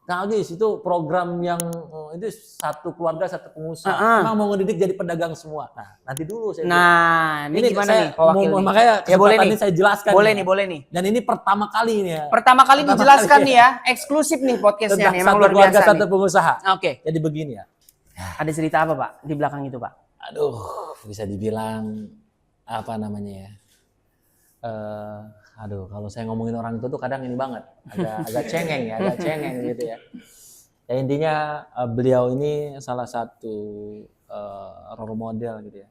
Kang Agis itu program yang itu satu keluarga satu pengusaha. Emang mau ngedidik jadi pedagang semua. Nah, nanti dulu saya. Nah, ini gimana nih Pak Wakil? Makanya ya boleh nih saya jelaskan. Boleh nih. Dan ini pertama kali nih ya. Pertama kali dijelaskan nih ya. Eksklusif nih podcastnya nih. Emang luar biasa keluarga nih. Satu pengusaha. Oke. Jadi begini ya. Ada cerita apa Pak di belakang itu Pak? Aduh, bisa dibilang apa namanya ya. Kalau saya ngomongin orang itu tuh kadang ini banget, agak cengeng gitu ya. Ya intinya beliau ini salah satu role model gitu ya.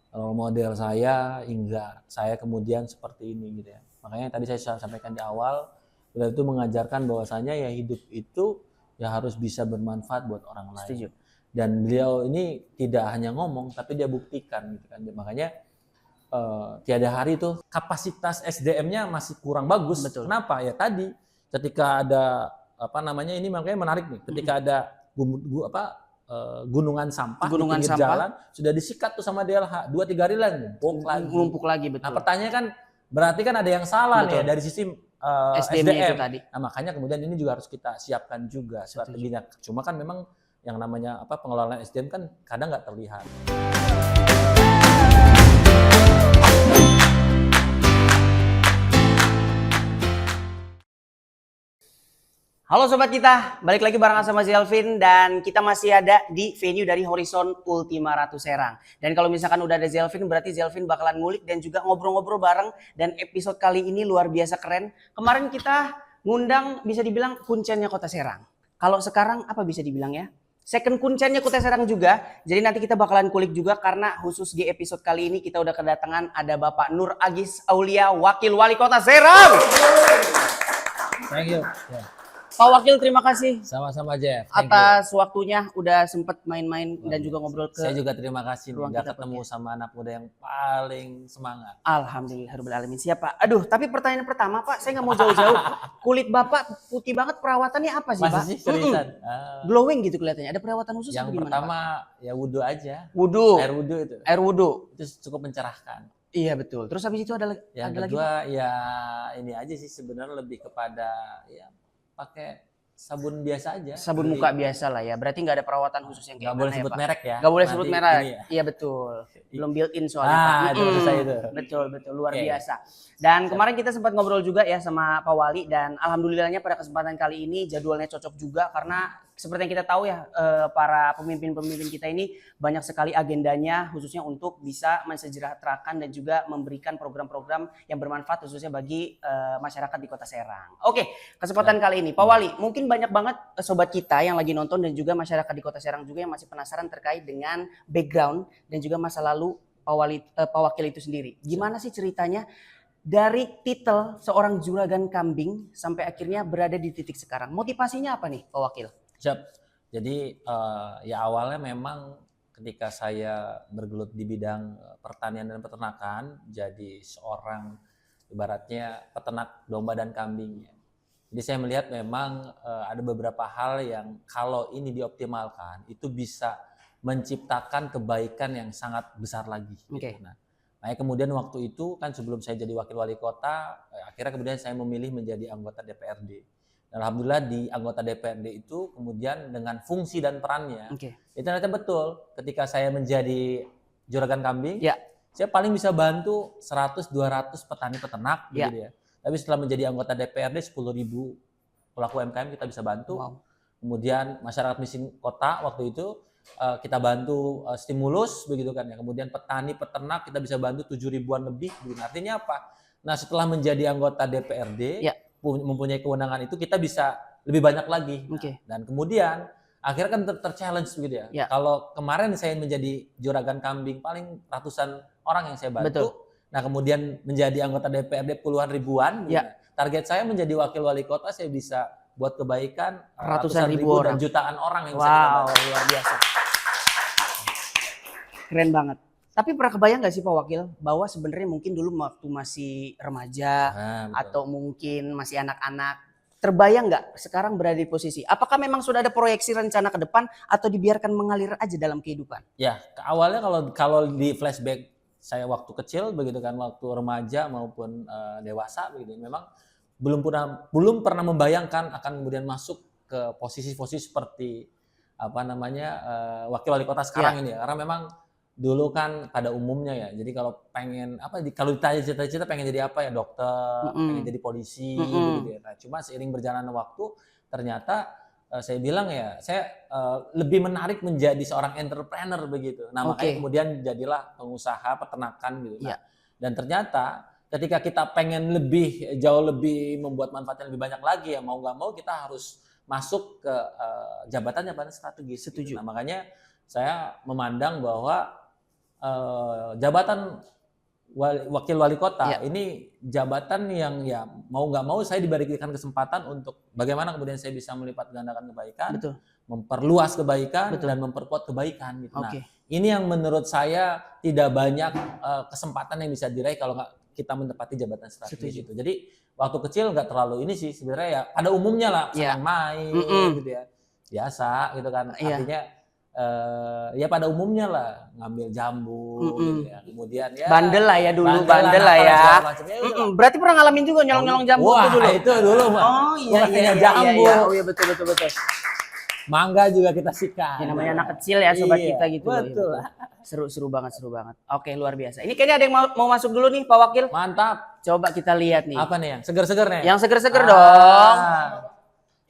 Role model saya hingga saya kemudian seperti ini gitu ya. Makanya tadi saya sampaikan di awal, beliau itu mengajarkan bahwasanya ya hidup itu ya harus bisa bermanfaat buat orang lain. Setuju. Dan beliau ini tidak hanya ngomong tapi dia buktikan gitu kan. Makanya tiada hari tuh kapasitas SDM-nya masih kurang bagus. Betul. Kenapa? Ya tadi ketika ada ini makanya menarik nih. Ketika ada gunungan sampah di pinggir jalan sudah disikat tuh sama DLH 2-3 hari lagi numpuk lagi. Betul. Nah pertanyaannya kan berarti kan ada yang salah nih ya dari sisi SDM itu tadi. Nah makanya kemudian ini juga harus kita siapkan juga strateginya. Cuma kan memang yang namanya pengelolaan SDM kan kadang nggak terlihat. Halo sobat kita, balik lagi barengan sama Zelvin dan kita masih ada di venue dari Horizon Ultima Ratu Serang. Dan kalau misalkan udah ada Zelvin, berarti Zelvin bakalan ngulik dan juga ngobrol-ngobrol bareng. Dan episode kali ini luar biasa keren. Kemarin kita ngundang bisa dibilang kuncennya Kota Serang. Kalau sekarang apa bisa dibilang ya? Second kuncennya Kota Serang juga. Jadi nanti kita bakalan kulik juga karena khusus di episode kali ini kita udah kedatangan ada Bapak Nur Agis Aulia, Wakil Wali Kota Serang. Thank you. Pak Wakil, terima kasih. Sama-sama Jeff. Atas waktunya udah sempet main-main dan juga ngobrol ke. Saya juga terima kasih udah ketemu sama anak muda yang paling semangat. Alhamdulillahirobbilalamin. Siap Pak. Aduh, tapi pertanyaan pertama Pak, saya nggak mau jauh-jauh. Kulit Bapak putih banget, perawatannya apa sih Pak? Masih seriusan? Glowing gitu kelihatannya. Ada perawatan khusus? Yang pertama Pak? Ya wudhu aja. Wudhu. Air wudhu itu. Air wudhu. Itu cukup mencerahkan. Iya betul. Terus habis itu ada yang kedua lagi, ya ini aja sih sebenarnya lebih kepada ya pakai sabun biasa aja. Sabun muka biasa lah ya. Berarti nggak ada perawatan khusus yang kayak nggak boleh sebut merek ya. Nggak boleh sebut merek. Iya betul. Belum built in soalnya. Itu saya itu. Betul luar biasa. Dan kemarin kita sempat ngobrol juga ya sama Pak Wali dan alhamdulillahnya pada kesempatan kali ini jadwalnya cocok juga karena seperti yang kita tahu ya para pemimpin-pemimpin kita ini banyak sekali agendanya khususnya untuk bisa mensejahterakan dan juga memberikan program-program yang bermanfaat khususnya bagi masyarakat di Kota Serang. Oke, kesempatan kali ini Pak Wali, mungkin banyak banget sobat kita yang lagi nonton dan juga masyarakat di Kota Serang juga yang masih penasaran terkait dengan background dan juga masa lalu Pak Wakil itu sendiri. Gimana sih ceritanya dari titel seorang juragan kambing sampai akhirnya berada di titik sekarang? Motivasinya apa nih Pak Wakil? Siap. Jadi ya awalnya memang ketika saya bergelut di bidang pertanian dan peternakan, jadi seorang ibaratnya peternak domba dan kambing. Jadi saya melihat memang ada beberapa hal yang kalau ini dioptimalkan itu bisa menciptakan kebaikan yang sangat besar lagi. Okay. Nah, kemudian waktu itu kan sebelum saya jadi wakil wali kota, akhirnya kemudian saya memilih menjadi anggota DPRD. Alhamdulillah di anggota DPRD itu kemudian dengan fungsi dan perannya, itu ternyata betul. Ketika saya menjadi juragan kambing, saya paling bisa bantu 100-200 petani peternak, gitu ya. Tapi setelah menjadi anggota DPRD 10.000 pelaku UMKM kita bisa bantu. Wow. Kemudian masyarakat miskin kota waktu itu kita bantu stimulus, begitu kan ya. Kemudian petani peternak kita bisa bantu 7.000-an lebih. Begitu. Artinya apa? Nah setelah menjadi anggota DPRD. Mempunyai kewenangan itu kita bisa lebih banyak lagi. Dan kemudian akhirnya kan ter-challenge begitu ya. Kalau kemarin saya menjadi juragan kambing paling ratusan orang yang saya bantu. Betul. Nah kemudian menjadi anggota DPRD puluhan ribuan. Target saya menjadi wakil wali kota saya bisa buat kebaikan ratusan ribu dan jutaan orang yang bisa kita bantu. Luar biasa. Keren banget. Tapi pernah kebayang nggak sih Pak Wakil bahwa sebenarnya mungkin dulu waktu masih remaja atau mungkin masih anak-anak, terbayang nggak sekarang berada di posisi? Apakah memang sudah ada proyeksi rencana ke depan atau dibiarkan mengalir aja dalam kehidupan? Ya, awalnya kalau di flashback saya waktu kecil begitu kan, waktu remaja maupun dewasa begitu, memang belum pernah membayangkan akan kemudian masuk ke posisi-posisi seperti apa namanya wakil wali kota sekarang ini ya. Karena memang dulu kan pada umumnya ya. Jadi kalau pengen kalau ditanya cita-cita pengen jadi apa ya, dokter, pengen jadi polisi gitu ya. Nah, cuma seiring berjalannya waktu ternyata saya bilang ya, saya lebih menarik menjadi seorang entrepreneur begitu. Nah, makanya kemudian jadilah pengusaha peternakan gitu. Nah, dan ternyata ketika kita pengen jauh lebih membuat manfaat yang lebih banyak lagi ya, mau nggak mau kita harus masuk ke jabatan-jabatan strategis. Setuju. Nah, makanya saya memandang bahwa jabatan wakil wali kota ini jabatan yang ya mau nggak mau saya diberikan kesempatan untuk bagaimana kemudian saya bisa melipat gandakan kebaikan, memperluas kebaikan dan memperkuat kebaikan gitu. Nah, ini yang menurut saya tidak banyak kesempatan yang bisa diraih kalau nggak kita menempati jabatan strategis itu. Jadi waktu kecil nggak terlalu ini sih sebenarnya ya pada umumnya lah senang main gitu ya, biasa gitu kan. Artinya ya pada umumnya lah ngambil jambu gitu ya. Kemudian ya bandel lah ya dulu, bandel lah ya. Berarti pernah ngalamin juga nyolong-nyolong jambu dulu. Wah, itu dulu mah. Oh iya jambu. Oh iya betul. Mangga juga kita sikat. Ya, namanya anak kecil ya sobat kita gitu. Betul. Seru banget. Oke, luar biasa. Ini kayaknya ada yang mau masuk dulu nih Pak Wakil. Mantap. Coba kita lihat nih. Apa nih yang seger-seger nih? Yang seger-seger dong.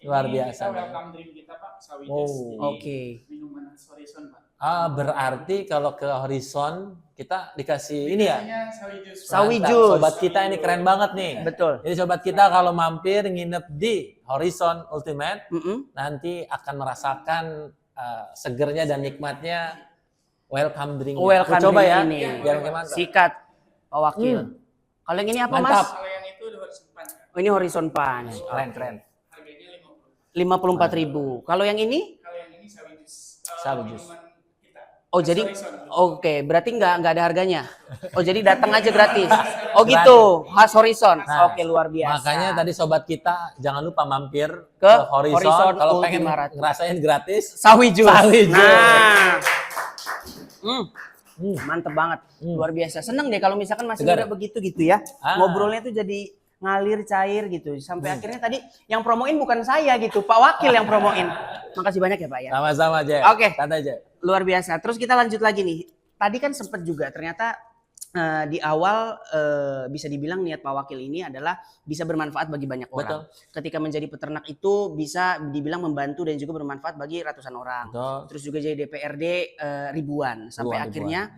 Luar biasa. Ini welcome drink kita Pak, Sawi Oh. Jus. Oke. Minuman Horizon Pak. Berarti kalau ke Horizon kita dikasih ini ya? Sawi Jus. Sawi Mantap. Jus. Sobat kita ini keren banget nih. Betul. Jadi sobat kita kalau mampir nginep di Horizon Ultimate nanti akan merasakan segernya dan nikmatnya welcome drink. Welcome coba drink ya. Ini. Biar gimana? Sikat Pak Wakil. Kalau yang ini apa Mantap. Mas? Kalau yang itu Horizon Punch. Oh, ini Horizon Punch. Keren. Harganya 54.000. Kalau yang ini? Kalau yang ini Sawi Jus. Sawi Jus. Minuman kita. Oh jadi, Horizon. berarti nggak ada harganya. Oh jadi datang aja gratis. Oh gitu, khas Horizon. Nah, Oke, luar biasa. Makanya tadi sobat kita jangan lupa mampir Ke Horizon kalau Ultima pengen Ratu. ngerasain gratis. Sawi Jus. Nah. Mantep banget, luar biasa. Seneng deh kalau misalkan masih Segar. udah begitu gitu ya. Ngobrolnya tuh jadi ngalir cair gitu. Sampai akhirnya tadi yang promoin bukan saya gitu, Pak Wakil yang promoin. Makasih banyak ya Pak ya. Sama-sama aja. Oke. Santai aja. Luar biasa. Terus kita lanjut lagi nih. Tadi kan sempat juga ternyata di awal bisa dibilang niat Pak Wakil ini adalah bisa bermanfaat bagi banyak orang. Ketika menjadi peternak itu bisa dibilang membantu dan juga bermanfaat bagi ratusan orang. Betul. Terus juga jadi DPRD ribuan. Sampai akhirnya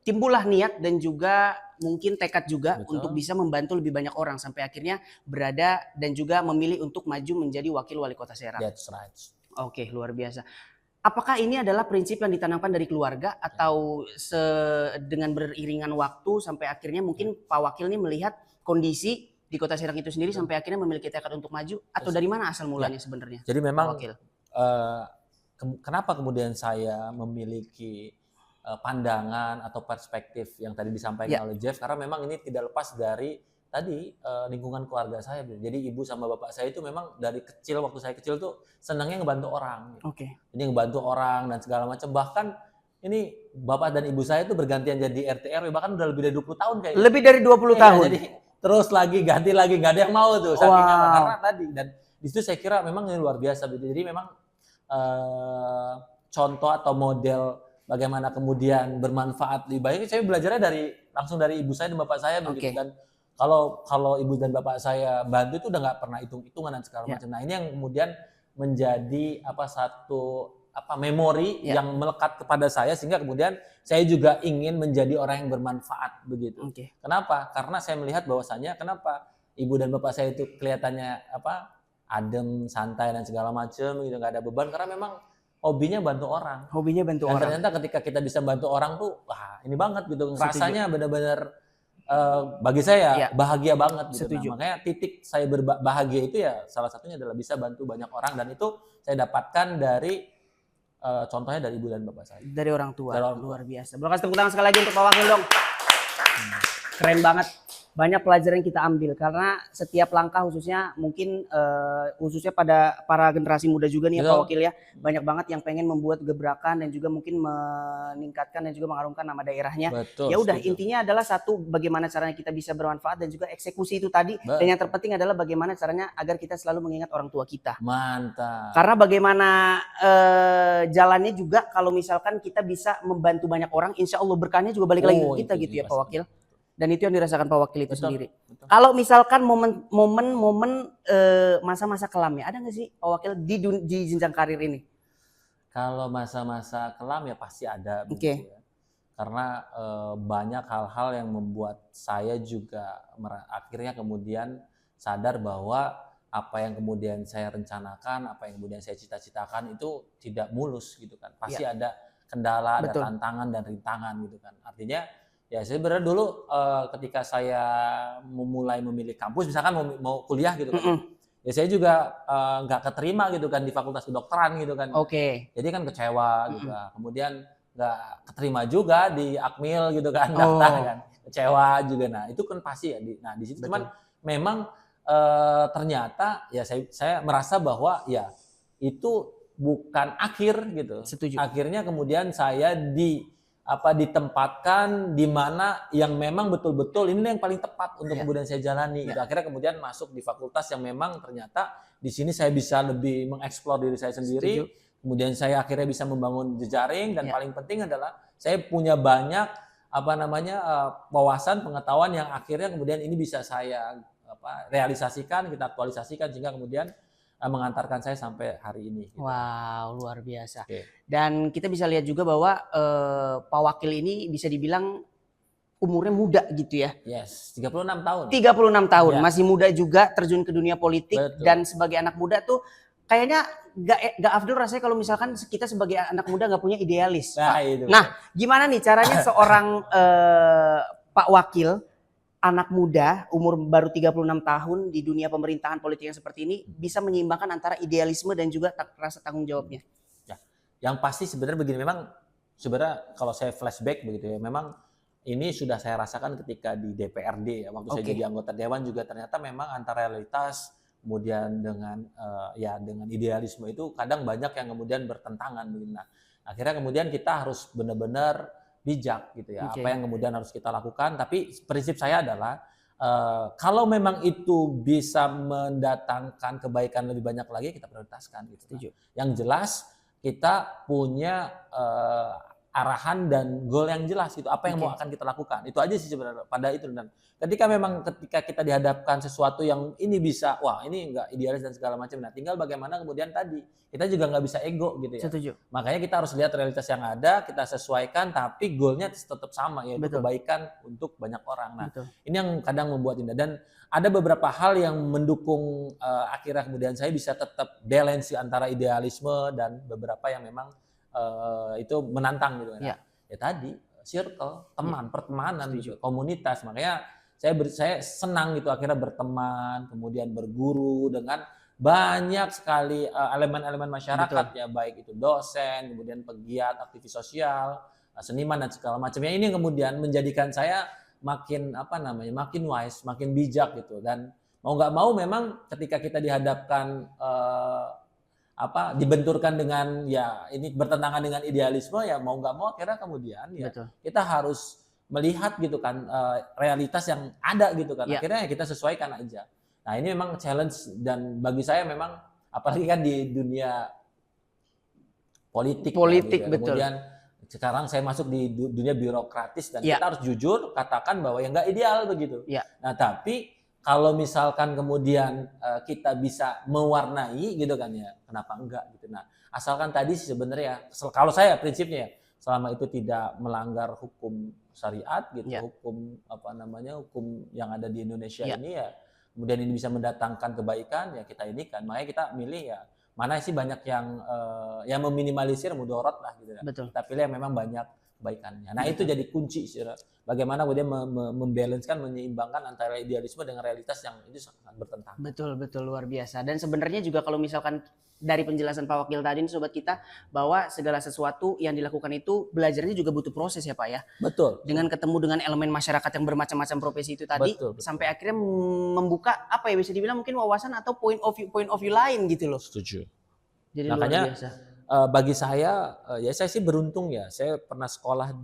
timbullah niat dan juga mungkin tekad juga untuk bisa membantu lebih banyak orang. Sampai akhirnya berada dan juga memilih untuk maju menjadi wakil wali kota Serang. That's right. Oke, luar biasa. Apakah ini adalah prinsip yang ditanamkan dari keluarga atau dengan beriringan waktu sampai akhirnya mungkin Pak Wakil ini melihat kondisi di Kota Serang itu sendiri sampai akhirnya memiliki tekad untuk maju atau dari mana asal mulanya sebenarnya? Jadi memang Pak Wakil. Kenapa kemudian saya memiliki pandangan atau perspektif yang tadi disampaikan oleh Jeff, karena memang ini tidak lepas dari tadi lingkungan keluarga saya. Jadi ibu sama bapak saya itu memang dari kecil, waktu saya kecil tuh senangnya ngebantu orang. Jadi ngebantu orang dan segala macam. Bahkan ini bapak dan ibu saya itu bergantian jadi RT RW, bahkan udah lebih dari 20 tahun kayaknya. Lebih dari 20 tahun? Jadi terus lagi, ganti lagi, nggak ada yang mau tuh. Saking karena tadi. Dan di situ saya kira memang ini luar biasa. Jadi memang contoh atau model bagaimana kemudian bermanfaat lebih baik, saya belajarnya langsung dari ibu saya dan bapak saya begitu. Dan kalau ibu dan bapak saya bantu itu udah nggak pernah hitung-hitungan dan segala macam. Nah ini yang kemudian menjadi satu memori yang melekat kepada saya sehingga kemudian saya juga ingin menjadi orang yang bermanfaat begitu. Kenapa? Karena saya melihat bahwasannya kenapa ibu dan bapak saya itu kelihatannya adem, santai dan segala macam gitu, nggak ada beban karena memang hobinya bantu orang. Dan ternyata ketika kita bisa bantu orang tuh wah ini banget gitu. Rasanya benar-benar bagi saya bahagia banget gitu. Nah, makanya titik saya berbahagia itu ya salah satunya adalah bisa bantu banyak orang dan itu saya dapatkan dari contohnya dari ibu dan bapak saya. Dari orang tua. Luar biasa. Boleh kasih tepuk tangan sekali lagi untuk Pak Wakil dong. Keren banget. banyak pelajaran yang kita ambil karena setiap langkah khususnya mungkin khususnya pada para generasi muda juga nih ya Pak Wakil ya, banyak banget yang pengen membuat gebrakan dan juga mungkin meningkatkan dan juga mengharumkan nama daerahnya. Betul, ya udah setuju. intinya adalah satu, bagaimana caranya kita bisa bermanfaat dan juga eksekusi itu tadi. Dan yang terpenting adalah bagaimana caranya agar kita selalu mengingat orang tua kita. Mantap. Karena bagaimana jalannya juga kalau misalkan kita bisa membantu banyak orang, insya Allah berkahnya juga balik lagi ke kita gitu ya Pak Wakil. Dan itu yang dirasakan Pak Wakil itu sendiri. Kalau misalkan momen-momen masa-masa kelam ya, ada nggak sih Pak Wakil di jenjang karir ini? Kalau masa-masa kelam ya pasti ada. Ya. Karena banyak hal-hal yang membuat saya juga akhirnya kemudian sadar bahwa apa yang kemudian saya rencanakan, apa yang kemudian saya cita-citakan itu tidak mulus gitu kan. Pasti ada kendala, ada tantangan dan rintangan gitu kan. Artinya ya saya sebenarnya dulu ketika saya memulai memilih kampus, misalkan mau kuliah gitu kan, ya saya juga nggak keterima gitu kan di Fakultas Kedokteran gitu kan. Jadi kan kecewa gitu kan. Kemudian nggak keterima juga di Akmil gitu kan, daftar kan, kecewa juga. Nah itu kan pasti ya. Nah di situ cuman memang ternyata ya saya merasa bahwa ya itu bukan akhir gitu. Setuju. Akhirnya kemudian saya ditempatkan di mana yang memang betul-betul ini yang paling tepat untuk kemudian saya jalani. Gitu. Akhirnya kemudian masuk di fakultas yang memang ternyata di sini saya bisa lebih mengeksplor diri saya sendiri. Kemudian saya akhirnya bisa membangun jejaring dan paling penting adalah saya punya banyak wawasan, pengetahuan yang akhirnya kemudian ini bisa saya realisasikan, kita aktualisasikan sehingga kemudian mengantarkan saya sampai hari ini. Gitu. Wow, luar biasa. Dan kita bisa lihat juga bahwa Pak Wakil ini bisa dibilang umurnya muda gitu ya. Yes, 36 tahun. 36 tahun, masih muda juga terjun ke dunia politik. Betul. Dan sebagai anak muda tuh kayaknya gak afdol rasanya kalau misalkan kita sebagai anak muda gak punya idealis. Nah, gimana nih caranya seorang Pak Wakil, anak muda umur baru 36 tahun di dunia pemerintahan politik yang seperti ini bisa menyeimbangkan antara idealisme dan juga rasa tanggung jawabnya? Ya, yang pasti sebenarnya begini, memang sebenarnya kalau saya flashback begitu ya, memang ini sudah saya rasakan ketika di DPRD ya, waktu saya jadi anggota dewan juga ternyata memang antara realitas kemudian dengan dengan idealisme itu kadang banyak yang kemudian bertentangan. Nah, akhirnya kemudian kita harus benar-benar bijak gitu ya, apa yang kemudian harus kita lakukan. Tapi prinsip saya adalah kalau memang itu bisa mendatangkan kebaikan lebih banyak lagi, kita prioritaskan gitu. Nah, yang jelas kita punya arahan dan goal yang jelas gitu, apa yang mau akan kita lakukan. Itu aja sih sebenarnya pada itu. Dan ketika kita dihadapkan sesuatu yang ini bisa, wah ini enggak idealis dan segala macam, nah tinggal bagaimana kemudian tadi kita juga nggak bisa ego gitu ya. Setuju. Makanya kita harus lihat realitas yang ada, kita sesuaikan, tapi goalnya tetap sama, yaitu kebaikan untuk banyak orang. Nah, ini yang kadang membuat indah. Dan ada beberapa hal yang mendukung akhirnya kemudian saya bisa tetap balance antara idealisme dan beberapa yang memang itu menantang gitu. Nah, ya tadi circle, teman, pertemanan, gitu, komunitas. Makanya saya senang gitu akhirnya berteman, kemudian berguru dengan banyak sekali elemen-elemen masyarakat ya, baik itu dosen, kemudian pegiat, aktivis sosial, seniman dan segala macamnya. Ini kemudian menjadikan saya makin makin wise, makin bijak gitu. Dan mau nggak mau memang ketika kita dihadapkan dibenturkan dengan ya ini bertentangan dengan idealisme, ya mau nggak mau akhirnya kemudian ya kita harus melihat gitu kan realitas yang ada gitu kan. Akhirnya ya kita sesuaikan aja. Nah ini memang challenge, dan bagi saya memang apalagi kan di dunia politik ya, gitu. Kemudian sekarang saya masuk di dunia birokratis dan kita harus jujur katakan bahwa ya nggak ideal begitu. Nah tapi kalau misalkan kemudian kita bisa mewarnai gitu kan ya, kenapa enggak gitu. Nah asalkan tadi sebenarnya kalau saya prinsipnya selama itu tidak melanggar hukum syariat gitu, hukum hukum yang ada di Indonesia ini ya, kemudian ini bisa mendatangkan kebaikan ya kita ini kan. Makanya kita milih ya mana sih banyak yang meminimalisir mudorot lah gitu. Kita pilih yang memang banyak kebaikannya. Nah itu jadi kunci sih, bagaimana kemudian membalancekan, menyeimbangkan antara idealisme dengan realitas yang itu sangat bertentangan. Betul luar biasa. Dan sebenarnya juga kalau misalkan dari penjelasan Pak Wakil tadi sobat kita, bahwa segala sesuatu yang dilakukan itu belajarnya juga butuh proses ya Pak ya. Betul. Dengan ketemu dengan elemen masyarakat yang bermacam-macam profesi itu tadi, betul. Sampai akhirnya membuka apa ya, bisa dibilang mungkin wawasan atau point of view lain gitu loh. Setuju. Jadi makanya luar biasa. Bagi saya, ya saya sih beruntung ya. Saya pernah sekolah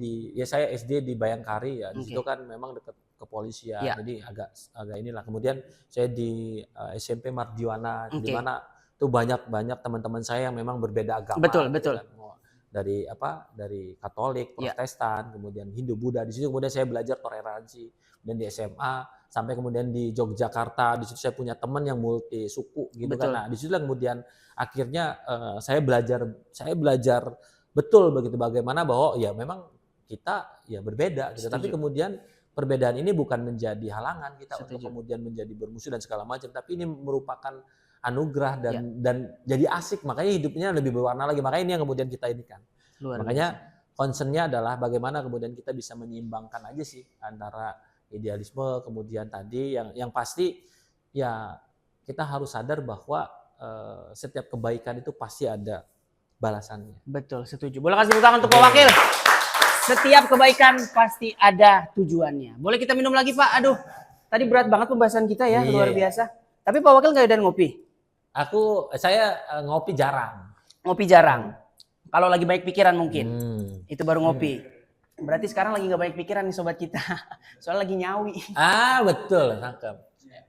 saya SD di Bayangkari ya. Di situ kan memang dekat kepolisian, jadi agak inilah. Kemudian saya di SMP Mardiwana, di mana itu banyak teman-teman saya yang memang berbeda agama. Betul. Kan. Dari Katolik, Protestan, kemudian Hindu, Buddha. Di situ kemudian saya belajar toleransi. Dan di SMA sampai kemudian di Yogyakarta, di situ saya punya teman yang multi suku gitu kan. Nah, di situ kemudian akhirnya saya belajar betul begitu bagaimana bahwa ya memang kita ya berbeda gitu. Tapi kemudian perbedaan ini bukan menjadi halangan kita untuk kemudian menjadi bermusuh dan segala macam, tapi ini merupakan anugerah dan jadi asik, makanya hidupnya lebih berwarna lagi. Makanya ini yang kemudian kita ini kan. Makanya concernnya adalah bagaimana kemudian kita bisa menyeimbangkan aja sih antara idealisme, kemudian tadi yang pasti ya kita harus sadar bahwa setiap kebaikan itu pasti ada balasannya. Betul, setuju. Boleh kasih tepuk tangan untuk Pak Wakil. Setiap kebaikan pasti ada tujuannya. Boleh kita minum lagi Pak? Aduh, tadi berat banget pembahasan kita ya, luar biasa. Tapi Pak Wakil nggak ada ngopi? Saya ngopi jarang. Ngopi jarang. Kalau lagi baik pikiran mungkin, itu baru ngopi. Berarti sekarang lagi nggak baik pikiran nih sobat kita. Soalnya lagi nyawi. Betul, cakep.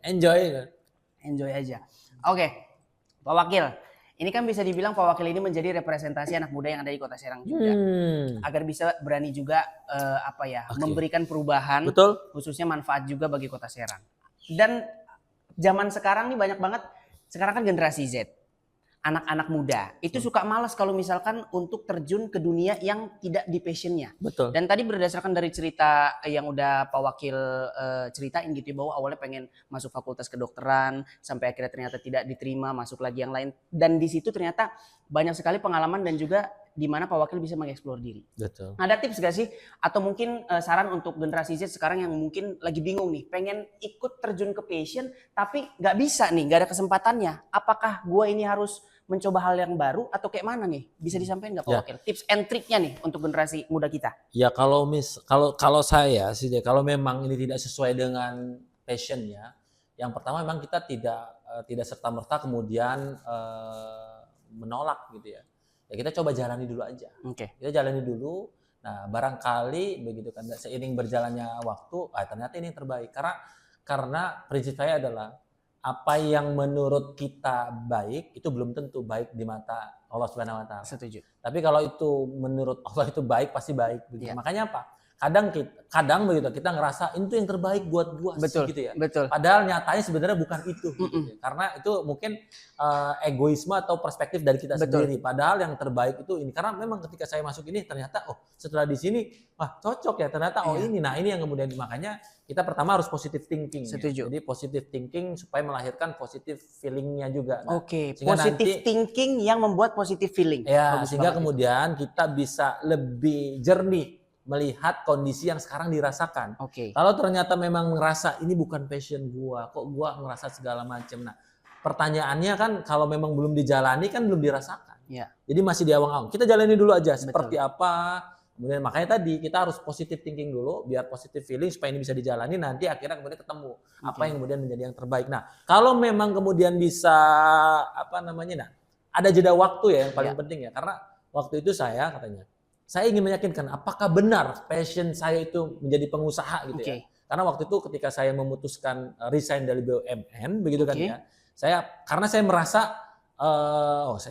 Enjoy aja. Oke, Pak Wakil. Ini kan bisa dibilang Pak Wakil ini menjadi representasi anak muda yang ada di Kota Serang juga. Agar bisa berani juga memberikan perubahan, khususnya manfaat juga bagi Kota Serang. Dan zaman sekarang nih banyak banget, sekarang kan generasi Z, anak-anak muda itu suka malas kalau misalkan untuk terjun ke dunia yang tidak di passionnya. Betul. Dan tadi berdasarkan dari cerita yang udah Pak Wakil ceritain gitu ya, bahwa awalnya pengen masuk fakultas kedokteran, sampai akhirnya ternyata tidak diterima, masuk lagi yang lain. Dan di situ ternyata banyak sekali pengalaman dan juga di mana Pak Wakil bisa mengeksplor diri. Betul. Ada tips gak sih? Atau mungkin saran untuk generasi Z sekarang yang mungkin lagi bingung nih, pengen ikut terjun ke passion tapi gak bisa nih, gak ada kesempatannya. Apakah gue ini harus mencoba hal yang baru atau kayak mana nih? Bisa disampaikan gak Pak Wakil? Tips and triknya nih untuk generasi muda kita. Ya kalau saya sih, kalau memang ini tidak sesuai dengan passionnya, yang pertama memang kita tidak serta-merta kemudian menolak gitu ya. Ya kita coba jalani dulu aja. Kita jalani dulu. Nah barangkali begitu kan, seiring berjalannya waktu, ternyata ini yang terbaik. Karena prinsip saya adalah apa yang menurut kita baik itu belum tentu baik di mata Allah Subhanahu Wa Taala. Setuju. Tapi kalau itu menurut Allah itu baik, pasti baik. Begitu. Makanya apa? Kadang begitu kita ngerasa itu yang terbaik buat gua, betul, gitu ya. Betul. Padahal nyatanya sebenarnya bukan itu. Gitu. Karena itu mungkin egoisme atau perspektif dari kita sendiri. Padahal yang terbaik itu ini. Karena memang ketika saya masuk ini ternyata setelah di sini cocok ya ternyata ini. Nah ini yang kemudian makanya kita pertama harus positive thinking. Setuju. Ya. Jadi positive thinking supaya melahirkan positive feelingnya juga. Nah, positive thinking yang membuat positive feeling. Ya, sehingga kemudian kita bisa lebih jernih melihat kondisi yang sekarang dirasakan. Kalau ternyata memang ngerasa ini bukan passion gua, kok gua ngerasa segala macam. Nah, pertanyaannya kan kalau memang belum dijalani kan belum dirasakan. Jadi masih di awang-awang. Kita jalani dulu aja seperti apa. Kemudian makanya tadi kita harus positive thinking dulu biar positive feeling supaya ini bisa dijalani, nanti akhirnya kemudian ketemu apa yang kemudian menjadi yang terbaik. Nah, kalau memang kemudian bisa ada jeda waktu ya yang paling penting ya, karena waktu itu saya ingin meyakinkan apakah benar passion saya itu menjadi pengusaha gitu ya. Karena waktu itu ketika saya memutuskan resign dari BUMN begitu kan ya. Karena saya merasa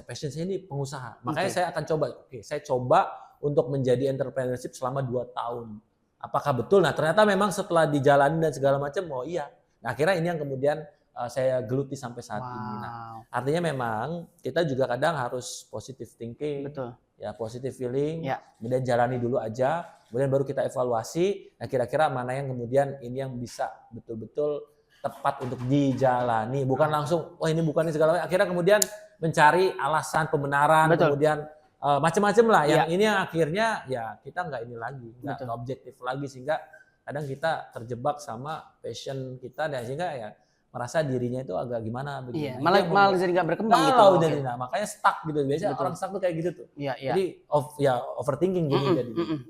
passion saya ini pengusaha. Makanya saya akan coba untuk menjadi entrepreneurship selama 2 tahun. Apakah betul? Nah, ternyata memang setelah dijalani dan segala macam nah akhirnya ini yang kemudian saya geluti sampai saat ini. Nah, artinya memang kita juga kadang harus positive thinking. Betul. Ya positive feeling, kemudian jalani dulu aja, kemudian baru kita evaluasi. Nah kira-kira mana yang kemudian ini yang bisa betul-betul tepat untuk dijalani, bukan langsung ini bukan ini segala macam. Akhirnya kemudian mencari alasan pembenaran, kemudian macam-macam lah. Yang ini yang akhirnya ya kita nggak ini lagi, nggak objektif lagi, sehingga kadang kita terjebak sama passion kita dan sehingga ya merasa dirinya itu agak gimana begitu. Iya, malah jadi nggak berkembang gitu. Jadi, makanya stuck gitu. Biasanya orang stuck tuh kayak gitu tuh. Iya. Jadi overthinking gitu.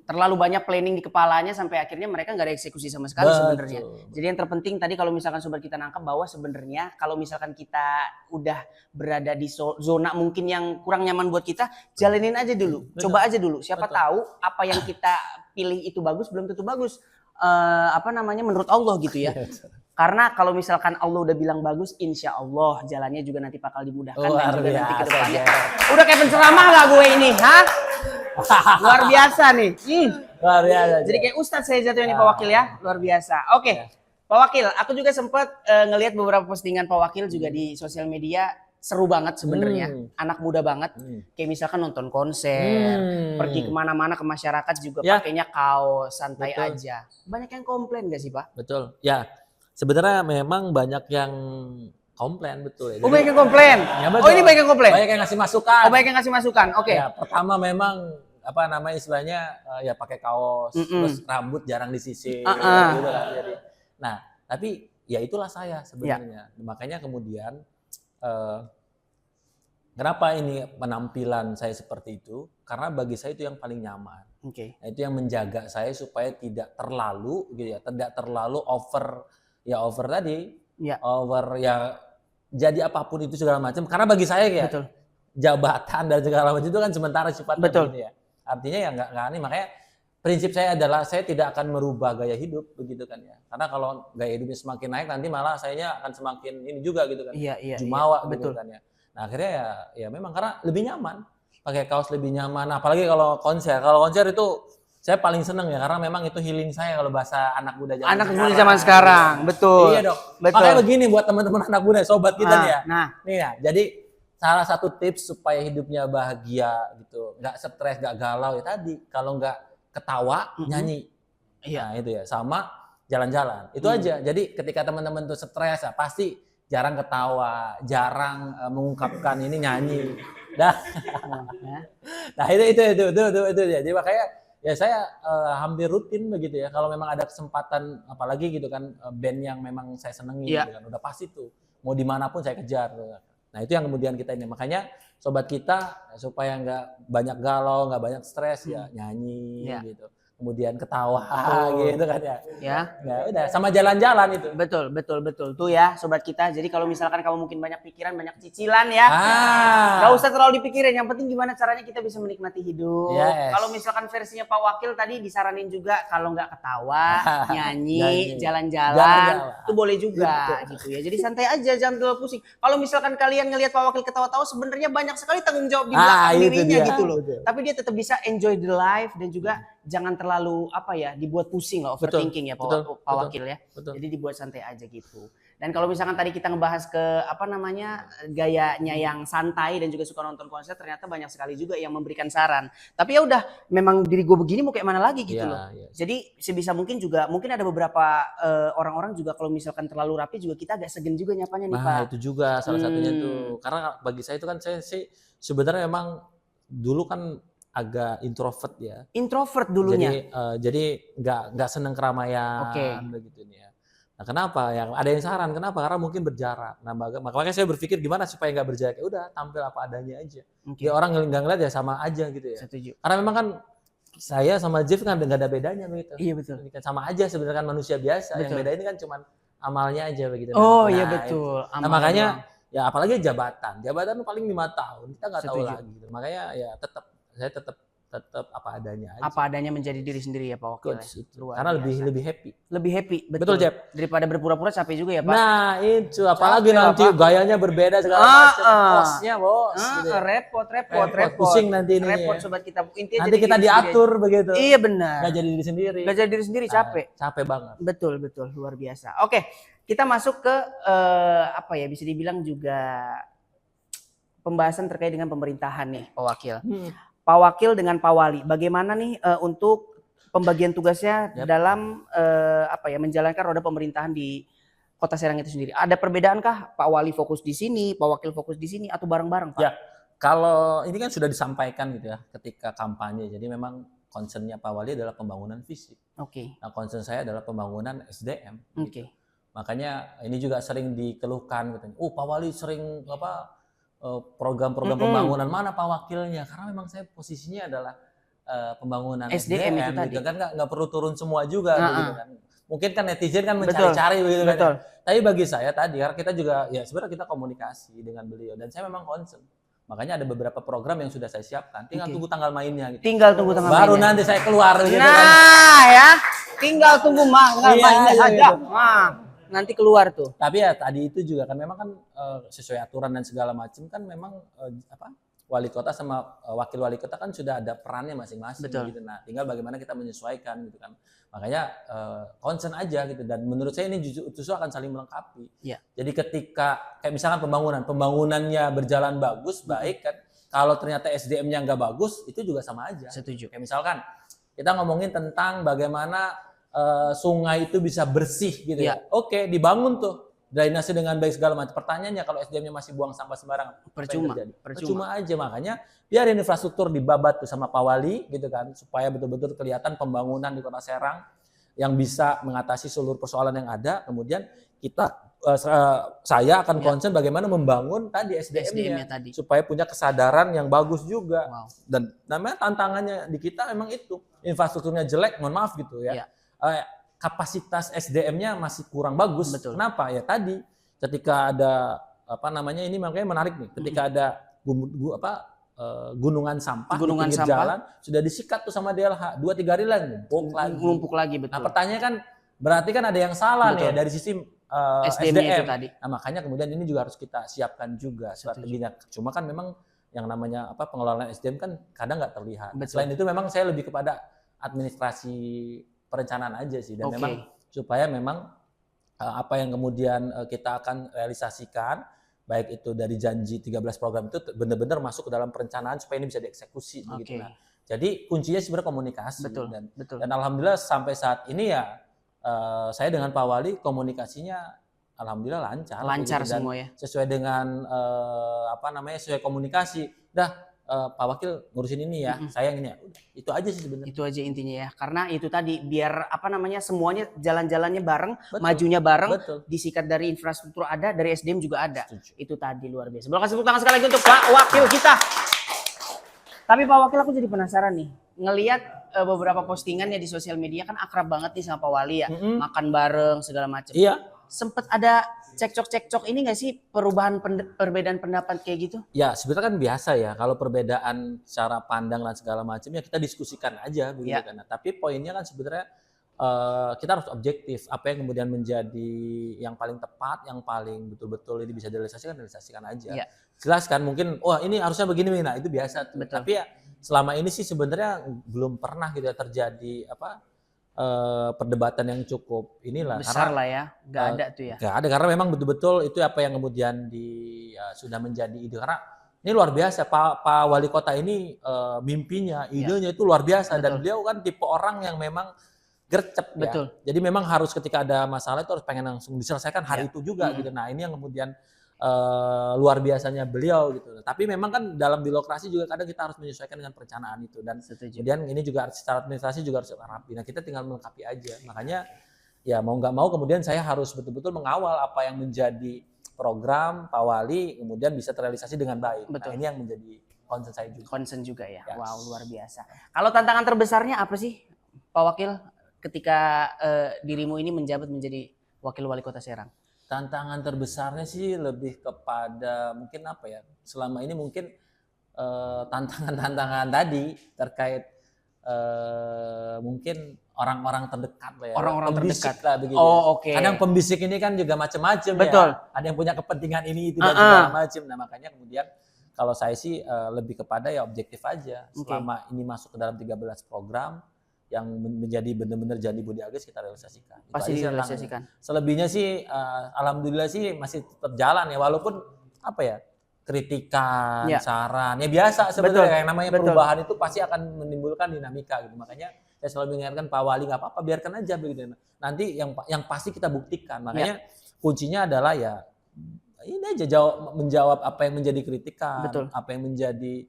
Terlalu banyak planning di kepalanya sampai akhirnya mereka nggak ada eksekusi sama sekali sebenarnya. Jadi yang terpenting tadi kalau misalkan sobat kita nangkep bahwa sebenarnya kalau misalkan kita udah berada di zona mungkin yang kurang nyaman buat kita, jalanin aja dulu. Coba aja dulu. Siapa tahu apa yang kita pilih itu bagus belum tentu bagus. Menurut Allah gitu ya. Karena kalau misalkan Allah udah bilang bagus, insya Allah jalannya juga nanti bakal dimudahkan dan juga nanti ke depannya. Udah kayak penceramah gak gue ini, ha? Luar biasa nih. Luar biasa. Jadi kayak Ustadz saya jatuhnya nih Pak Wakil ya, luar biasa. Oke, Pak Wakil, aku juga sempat ngelihat beberapa postingan Pak Wakil juga di sosial media. Seru banget sebenarnya, anak muda banget. Kayak misalkan nonton konser, pergi kemana-mana ke masyarakat juga pakainya kaos, santai aja. Banyak yang komplain gak sih Pak? Betul, ya. Sebenarnya memang banyak yang komplain, betul ya. Oh, banyak yang komplain. Ya, ini banyak yang komplain. Banyak yang ngasih masukan. Oh, banyak yang ngasih masukan. Oke. Ya, pertama memang istilahnya ya pakai kaos, terus rambut jarang disisir gitu kan. Jadi, nah, tapi ya itulah saya sebenarnya. Makanya kemudian kenapa ini penampilan saya seperti itu? Karena bagi saya itu yang paling nyaman. Nah, itu yang menjaga saya supaya tidak terlalu gitu ya, tidak terlalu over tadi, over ya jadi apapun itu segala macam. Karena bagi saya ya jabatan dan segala macam itu kan sementara sifatnya gitu ya. Artinya ya nggak aneh. Makanya prinsip saya adalah saya tidak akan merubah gaya hidup begitu kan ya. Karena kalau gaya hidupnya semakin naik nanti malah sayanya akan semakin ini juga gitu kan. Jumawa gitu kan ya. Nah akhirnya ya memang karena lebih nyaman pakai kaos lebih nyaman. Apalagi kalau konser. Kalau konser itu saya paling seneng ya karena memang itu healing saya kalau bahasa anak muda zaman sekarang. Betul. Iya dong. Makanya begini buat teman-teman anak muda, sobat kita nih ya. Nih ya, jadi salah satu tips supaya hidupnya bahagia gitu, nggak stres, nggak galau ya tadi. Kalau nggak ketawa, nyanyi. Nah itu ya, sama jalan-jalan. Itu aja. Jadi ketika teman-teman tuh stres ya pasti jarang ketawa, jarang mengungkapkan ini nyanyi. Nah itu ya. Jadi makanya ya saya hampir rutin begitu ya. Kalau memang ada kesempatan, apalagi gitu kan band yang memang saya senengi, gitu kan, udah pasti tuh mau dimanapun saya kejar. Nah itu yang kemudian kita ini. Makanya sobat kita supaya nggak banyak galau, nggak banyak stres ya nyanyi gitu. Kemudian ketawa gitu kan ya. Ya udah sama jalan-jalan itu. Betul. Tuh ya sobat kita. Jadi kalau misalkan kamu mungkin banyak pikiran, banyak cicilan ya. Gak usah terlalu dipikirin. Yang penting gimana caranya kita bisa menikmati hidup. Kalau misalkan versinya Pak Wakil tadi disaranin juga kalau nggak ketawa, nyanyi, jalan-jalan, itu boleh juga gitu ya. Jadi santai aja, jangan terlalu pusing. Kalau misalkan kalian ngelihat Pak Wakil ketawa-tawa, sebenarnya banyak sekali tanggung jawab di belakang dirinya gitu loh. Tapi dia tetap bisa enjoy the life dan juga jangan terlalu dibuat pusing lah, overthinking ya Pak Wakil ya. Jadi dibuat santai aja gitu. Dan kalau misalkan tadi kita ngebahas ke gayanya yang santai dan juga suka nonton konser, ternyata banyak sekali juga yang memberikan saran. Tapi ya udah, memang diri gue begini mau kayak mana lagi gitu loh. Jadi sebisa mungkin juga mungkin ada beberapa orang-orang juga kalau misalkan terlalu rapi juga kita agak segen juga nyapanya nih Pak. Nah itu juga salah satunya tuh. Karena bagi saya itu kan saya sih sebenarnya memang dulu kan agak introvert ya. Introvert dulunya. Jadi nggak seneng keramaian begitu nih ya. Nah kenapa? Yang ada yang saran kenapa? Karena mungkin berjarak. Nah makanya saya berpikir gimana supaya nggak berjarak. Ya udah tampil apa adanya aja. Ya orang nggak ngeliat ya sama aja gitu ya. Setuju. Karena memang kan saya sama Jeff kan nggak ada bedanya begitu. Iya betul. Ini kan sama aja sebenarnya kan manusia biasa. Yang beda ini kan cuman amalnya aja begitu. Iya betul. Nah makanya ya apalagi jabatan. Jabatan paling 5 tahun kita nggak tahu lagi. Gitu. Makanya ya saya tetap apa adanya aja. Apa adanya menjadi diri sendiri ya Pak Wakil. Karena lebih happy. Lebih happy, betul Jeb. Daripada berpura-pura capek juga ya Pak. Nah itu apalagi capek, nanti gayanya berbeda segala macam. Bosnya bos. Gitu. Repot. Pusing nanti ini. Repot sobat kita. Intinya nanti kita diatur begitu. Iya benar. Gak jadi diri sendiri. Gak jadi diri sendiri capek. Capek banget. Betul luar biasa. Oke kita masuk ke bisa dibilang juga pembahasan terkait dengan pemerintahan nih Pak Wakil. Pak Wakil dengan Pak Wali, bagaimana nih untuk pembagian tugasnya dalam menjalankan roda pemerintahan di Kota Serang itu sendiri? Ada perbedaankah Pak Wali fokus di sini, Pak Wakil fokus di sini, atau bareng-bareng Pak? Ya, Kalau ini kan sudah disampaikan gitu ya ketika kampanye. Jadi memang concernnya Pak Wali adalah pembangunan fisik. Oke. Nah, concern saya adalah pembangunan SDM. Oke. Gitu. Makanya ini juga sering dikeluhkan gitu. Pak Wali sering program-program pembangunan, mana Pak Wakilnya? Karena memang saya posisinya adalah pembangunan SDM itu tadi. Gitu kan nggak perlu turun semua juga gitu kan. Mungkin kan netizen kan mencari-cari begitu kan. Tapi bagi saya tadi karena kita juga ya sebenarnya kita komunikasi dengan beliau dan saya memang concern. Makanya ada beberapa program yang sudah saya siapkan. Tinggal tunggu tanggal mainnya gitu. Tinggal tunggu tanggal baru mainnya. Nanti saya keluar gitu nah, kan. Ya. Tinggal tunggu mainnya saja. Nah, nanti keluar tuh. Tapi ya tadi itu juga kan memang kan sesuai aturan dan segala macam kan memang wali kota sama wakil wali kota kan sudah ada perannya masing-masing gitu. Nah, tinggal bagaimana kita menyesuaikan gitu kan. Makanya concern aja gitu dan menurut saya ini justru akan saling melengkapi. Ya. Jadi ketika kayak misalkan pembangunannya berjalan bagus, baik kan. Kalau ternyata SDM-nya nggak bagus, itu juga sama aja. Setuju. Kayak misalkan kita ngomongin tentang bagaimana sungai itu bisa bersih gitu ya. Oke, dibangun tuh drainase dengan baik segala macam. Pertanyaannya kalau SDM-nya masih buang sampah sembarangan, percuma aja. Makanya biarin infrastruktur dibabat tuh sama Pak Wali gitu kan, supaya betul-betul kelihatan pembangunan di Kota Serang yang bisa mengatasi seluruh persoalan yang ada. Kemudian saya akan concern bagaimana membangun tadi SDM-nya tadi supaya punya kesadaran yang bagus juga. Dan namanya tantangannya di kita memang itu infrastrukturnya jelek, mohon maaf gitu ya. Kapasitas SDM-nya masih kurang bagus. Kenapa? Ya tadi ketika ada ini makanya menarik nih. Ketika ada gunungan sampah di pinggir jalan sudah disikat tuh sama DLH 2-3 hari lagi numpuk lagi. Betul. Nah, pertanyaan kan berarti kan ada yang salah nih ya dari sisi SDM itu tadi. Nah, makanya kemudian ini juga harus kita siapkan juga strateginya. Cuma kan memang yang namanya pengelolaan SDM kan kadang nggak terlihat. Selain itu memang saya lebih kepada administrasi perencanaan aja sih dan memang supaya memang apa yang kemudian kita akan realisasikan baik itu dari janji 13 program itu benar-benar masuk ke dalam perencanaan supaya ini bisa dieksekusi gitu. Nah, jadi kuncinya sebenarnya komunikasi dan alhamdulillah sampai saat ini ya saya dengan Pak Wali komunikasinya alhamdulillah lancar gitu, semua ya. Sesuai dengan sesuai komunikasi. Pak Wakil ngurusin ini ya, saya yang ini ya. Itu aja sih sebenarnya. Itu aja intinya ya. Karena itu tadi biar semuanya jalan-jalannya bareng, majunya bareng, disikat dari infrastruktur ada, dari SDM juga ada. Itu tadi luar biasa. Boleh kasih tepuk tangan sekali lagi untuk Pak Wakil kita. Tapi Pak Wakil aku jadi penasaran nih, ngelihat beberapa postingannya di sosial media kan akrab banget nih sama Pak Wali ya, makan bareng segala macam. Iya. Sempet ada cekcok-cekcok ini nggak sih perbedaan pendapat kayak gitu? Ya sebenarnya kan biasa ya kalau perbedaan cara pandang dan segala macam ya kita diskusikan aja begitu kan. Nah, tapi poinnya kan sebenarnya kita harus objektif apa yang kemudian menjadi yang paling tepat, yang paling betul-betul ini bisa direalisasikan aja. Jelaskan mungkin ini harusnya begini, nah itu biasa tuh. Tapi ya selama ini sih sebenarnya belum pernah gitu ya terjadi perdebatan yang cukup inilah besar lah ya, nggak ada tuh ya. Nggak ada karena memang betul-betul itu apa yang kemudian sudah menjadi ide karena ini luar biasa Pak Wali Kota ini mimpinya, idenya itu luar biasa dan beliau kan tipe orang yang memang gercep ya. Jadi memang harus ketika ada masalah itu harus pengen langsung diselesaikan hari itu juga gitu. Nah ini yang kemudian luar biasanya beliau gitu. Tapi memang kan dalam birokrasi juga kadang kita harus menyesuaikan dengan perencanaan itu dan kemudian ini juga secara administrasi juga harus rapi. Nah kita tinggal melengkapi aja. Makanya ya mau nggak mau kemudian saya harus betul-betul mengawal apa yang menjadi program Pak Wali kemudian bisa terrealisasi dengan baik. Nah ini yang menjadi concern saya juga. Concern juga ya. Wow luar biasa. Kalau tantangan terbesarnya apa sih Pak Wakil ketika dirimu ini menjabat menjadi Wakil Wali Kota Serang? Tantangan terbesarnya sih lebih kepada mungkin selama ini mungkin tantangan-tantangan tadi terkait mungkin orang-orang terdekat lah ya. Orang-orang terdekat lah begitu. Kadang pembisik ini kan juga macam-macam ya. Ada yang punya kepentingan ini itu dan segala macam. Nah makanya kemudian kalau saya sih lebih kepada ya objektif aja. Selama ini masuk ke dalam 13 program yang menjadi benar-benar janji Budi Agis kita realisasikan. Pasti direalisasikan. Selebihnya sih alhamdulillah sih masih tetap jalan ya walaupun kritikan, saran ya biasa sebenarnya yang namanya perubahan itu pasti akan menimbulkan dinamika gitu. Makanya saya selalu mengingatkan Pak Wali nggak apa-apa biarkan aja begitu. Nanti yang pasti kita buktikan. Makanya kuncinya adalah ya ini aja menjawab apa yang menjadi kritikan, Betul. apa yang menjadi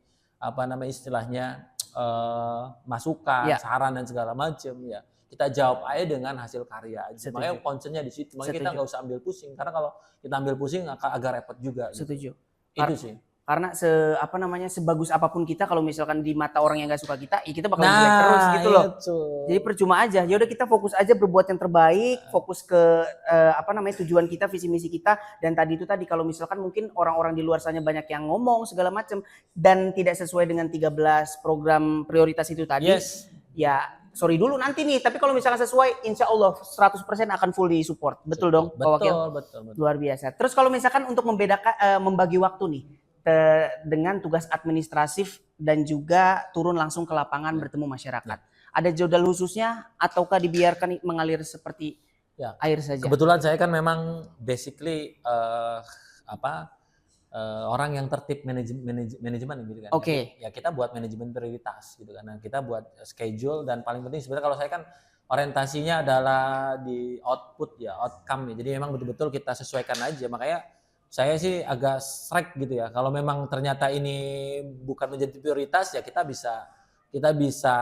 istilahnya masukan, saran dan segala macam ya. Kita jawab aja dengan hasil karya aja. Setuju. Makanya concernnya di situ. Makanya kita nggak usah ambil pusing karena kalau kita ambil pusing agak repot juga. Setuju. Gitu. Itu sih. Karena sebagus apapun kita kalau misalkan di mata orang yang nggak suka kita, ya kita bakal jelek terus gitu loh. Jadi percuma aja. Ya udah kita fokus aja berbuat yang terbaik, fokus ke tujuan kita, visi misi kita. Dan tadi kalau misalkan mungkin orang-orang di luar sana banyak yang ngomong segala macam dan tidak sesuai dengan 13 program prioritas itu tadi. Yes. Ya sorry dulu nanti nih, tapi kalau misalnya sesuai, insya Allah 100% akan full di support. Betul dong, Pak Wakil? Betul. Luar biasa. Terus kalau misalkan untuk membedakan, membagi waktu nih, dengan tugas administratif dan juga turun langsung ke lapangan bertemu masyarakat. Ada jadwal khususnya ataukah dibiarkan mengalir seperti air saja? Kebetulan saya kan memang basically orang yang tertib manajemen gitu kan. Oke. Ya kita buat manajemen prioritas gitu kan. Nah, kita buat schedule dan paling penting sebenarnya kalau saya kan orientasinya adalah di output outcome ya. Jadi memang betul-betul kita sesuaikan aja. Makanya saya sih agak strike gitu ya. Kalau memang ternyata ini bukan menjadi prioritas ya kita bisa kita bisa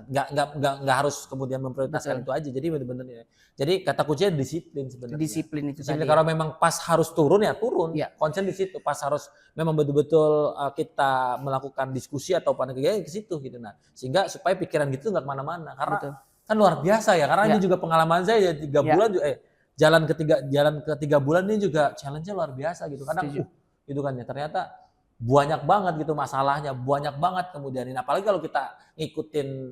nggak harus kemudian memprioritaskan itu aja. Jadi benar-benar ya. Jadi kata kuncinya disiplin sebenarnya. Disiplin itu tadi. Kalau memang pas harus turun ya turun. Ya. Concern di situ. Pas harus memang betul-betul kita melakukan diskusi atau ke situ gitu. Nah, sehingga supaya pikiran gitu nggak kemana-mana. Karena kan luar biasa ya. Karena ini juga pengalaman saya ya 3 bulan juga. Jalan ke 3 bulan ini juga challenge-nya luar biasa gitu. Kadang gitu kan ya ternyata banyak banget gitu masalahnya, banyak banget kemudian ini. Apalagi kalau kita ngikutin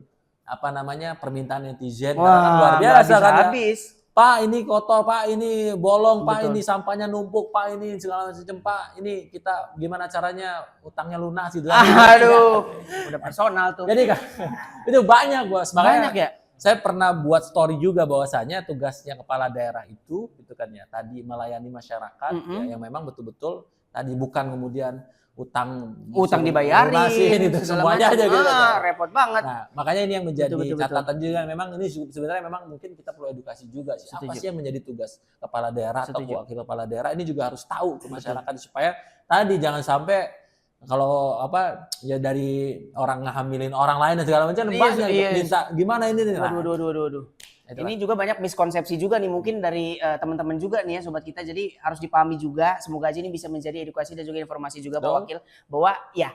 permintaan netizen. Kan luar biasa kan habis. Pak ini kotor, Pak ini bolong, Pak ini sampahnya numpuk, Pak ini segala macam, Pak ini kita gimana caranya utangnya lunas gitu. Aduh, udah personal tuh. Jadi kan itu banyak Bos. Makanya banyak ya. Saya pernah buat story juga bahwasanya tugasnya kepala daerah itu gitu kan ya, tadi melayani masyarakat ya, yang memang betul-betul tadi bukan kemudian utang dibayarin itu semuanya aja gitu. Repot banget. Nah, makanya ini yang menjadi catatan juga memang ini sebenarnya memang mungkin kita perlu edukasi juga sih. Apa sih yang menjadi tugas kepala daerah atau wakil kepala daerah ini juga harus tahu ke masyarakat supaya tadi jangan sampai kalau ya dari orang ngehamilin orang lain dan segala macam banyak minta gimana ini nih. Waduh. Ini juga banyak miskonsepsi juga nih mungkin dari teman-teman juga nih ya sobat kita. Jadi harus dipahami juga. Semoga aja ini bisa menjadi edukasi dan juga informasi juga Pak Wakil bahwa ya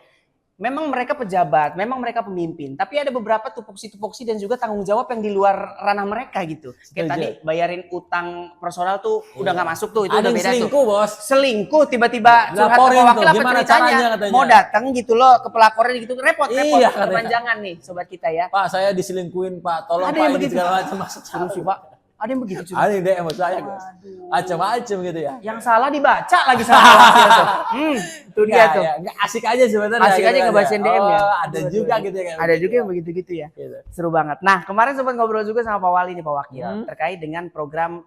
memang mereka pejabat, memang mereka pemimpin, tapi ada beberapa tupoksi dan juga tanggung jawab yang di luar ranah mereka gitu. Kayak tadi bayarin utang personal tuh udah nggak masuk tuh, itu ada udah beda selingkuh, tuh. Bos. Selingkuh tiba-tiba curhat ke Wakil apa ceritanya? Mau datang gitu loh ke pelapornya gitu, repot kepanjangan nih sobat kita ya. Pak, saya diselingkuhin Pak, tolong ada Pak ini segala macam maksud sih Pak. Ada yang begitu ada yang DM saya macam-macam gitu ya. Yang salah dibaca lagi sama Wakil tuh. Itu dia tuh. Nggak asik aja sebenarnya. Asik aja ngebacain DM ya. Ada juga gitu ya. Ada juga yang begitu-gitu ya. Seru banget. Nah kemarin sempat ngobrol juga sama Pak Wali nih Pak Wakil terkait dengan program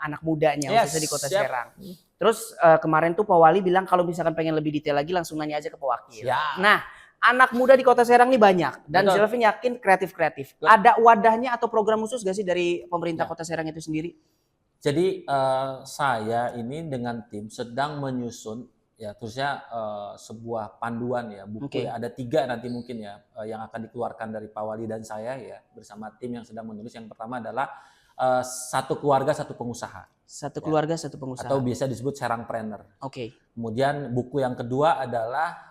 anak mudanya khususnya di Kota Serang. Terus kemarin tuh Pak Wali bilang kalau misalkan pengen lebih detail lagi langsung nanya aja ke Pak Wakil. Nah anak muda di Kota Serang ini banyak dan Zelvin yakin kreatif. Ada wadahnya atau program khusus gak sih dari pemerintah Kota Serang itu sendiri? Jadi saya ini dengan tim sedang menyusun ya khususnya sebuah panduan ya buku ya, ada 3 nanti mungkin ya yang akan dikeluarkan dari Pak Wali dan saya ya bersama tim yang sedang menulis. Yang pertama adalah satu keluarga satu pengusaha. Satu keluarga satu pengusaha. Atau biasa disebut Serangpreneur. Kemudian buku yang kedua adalah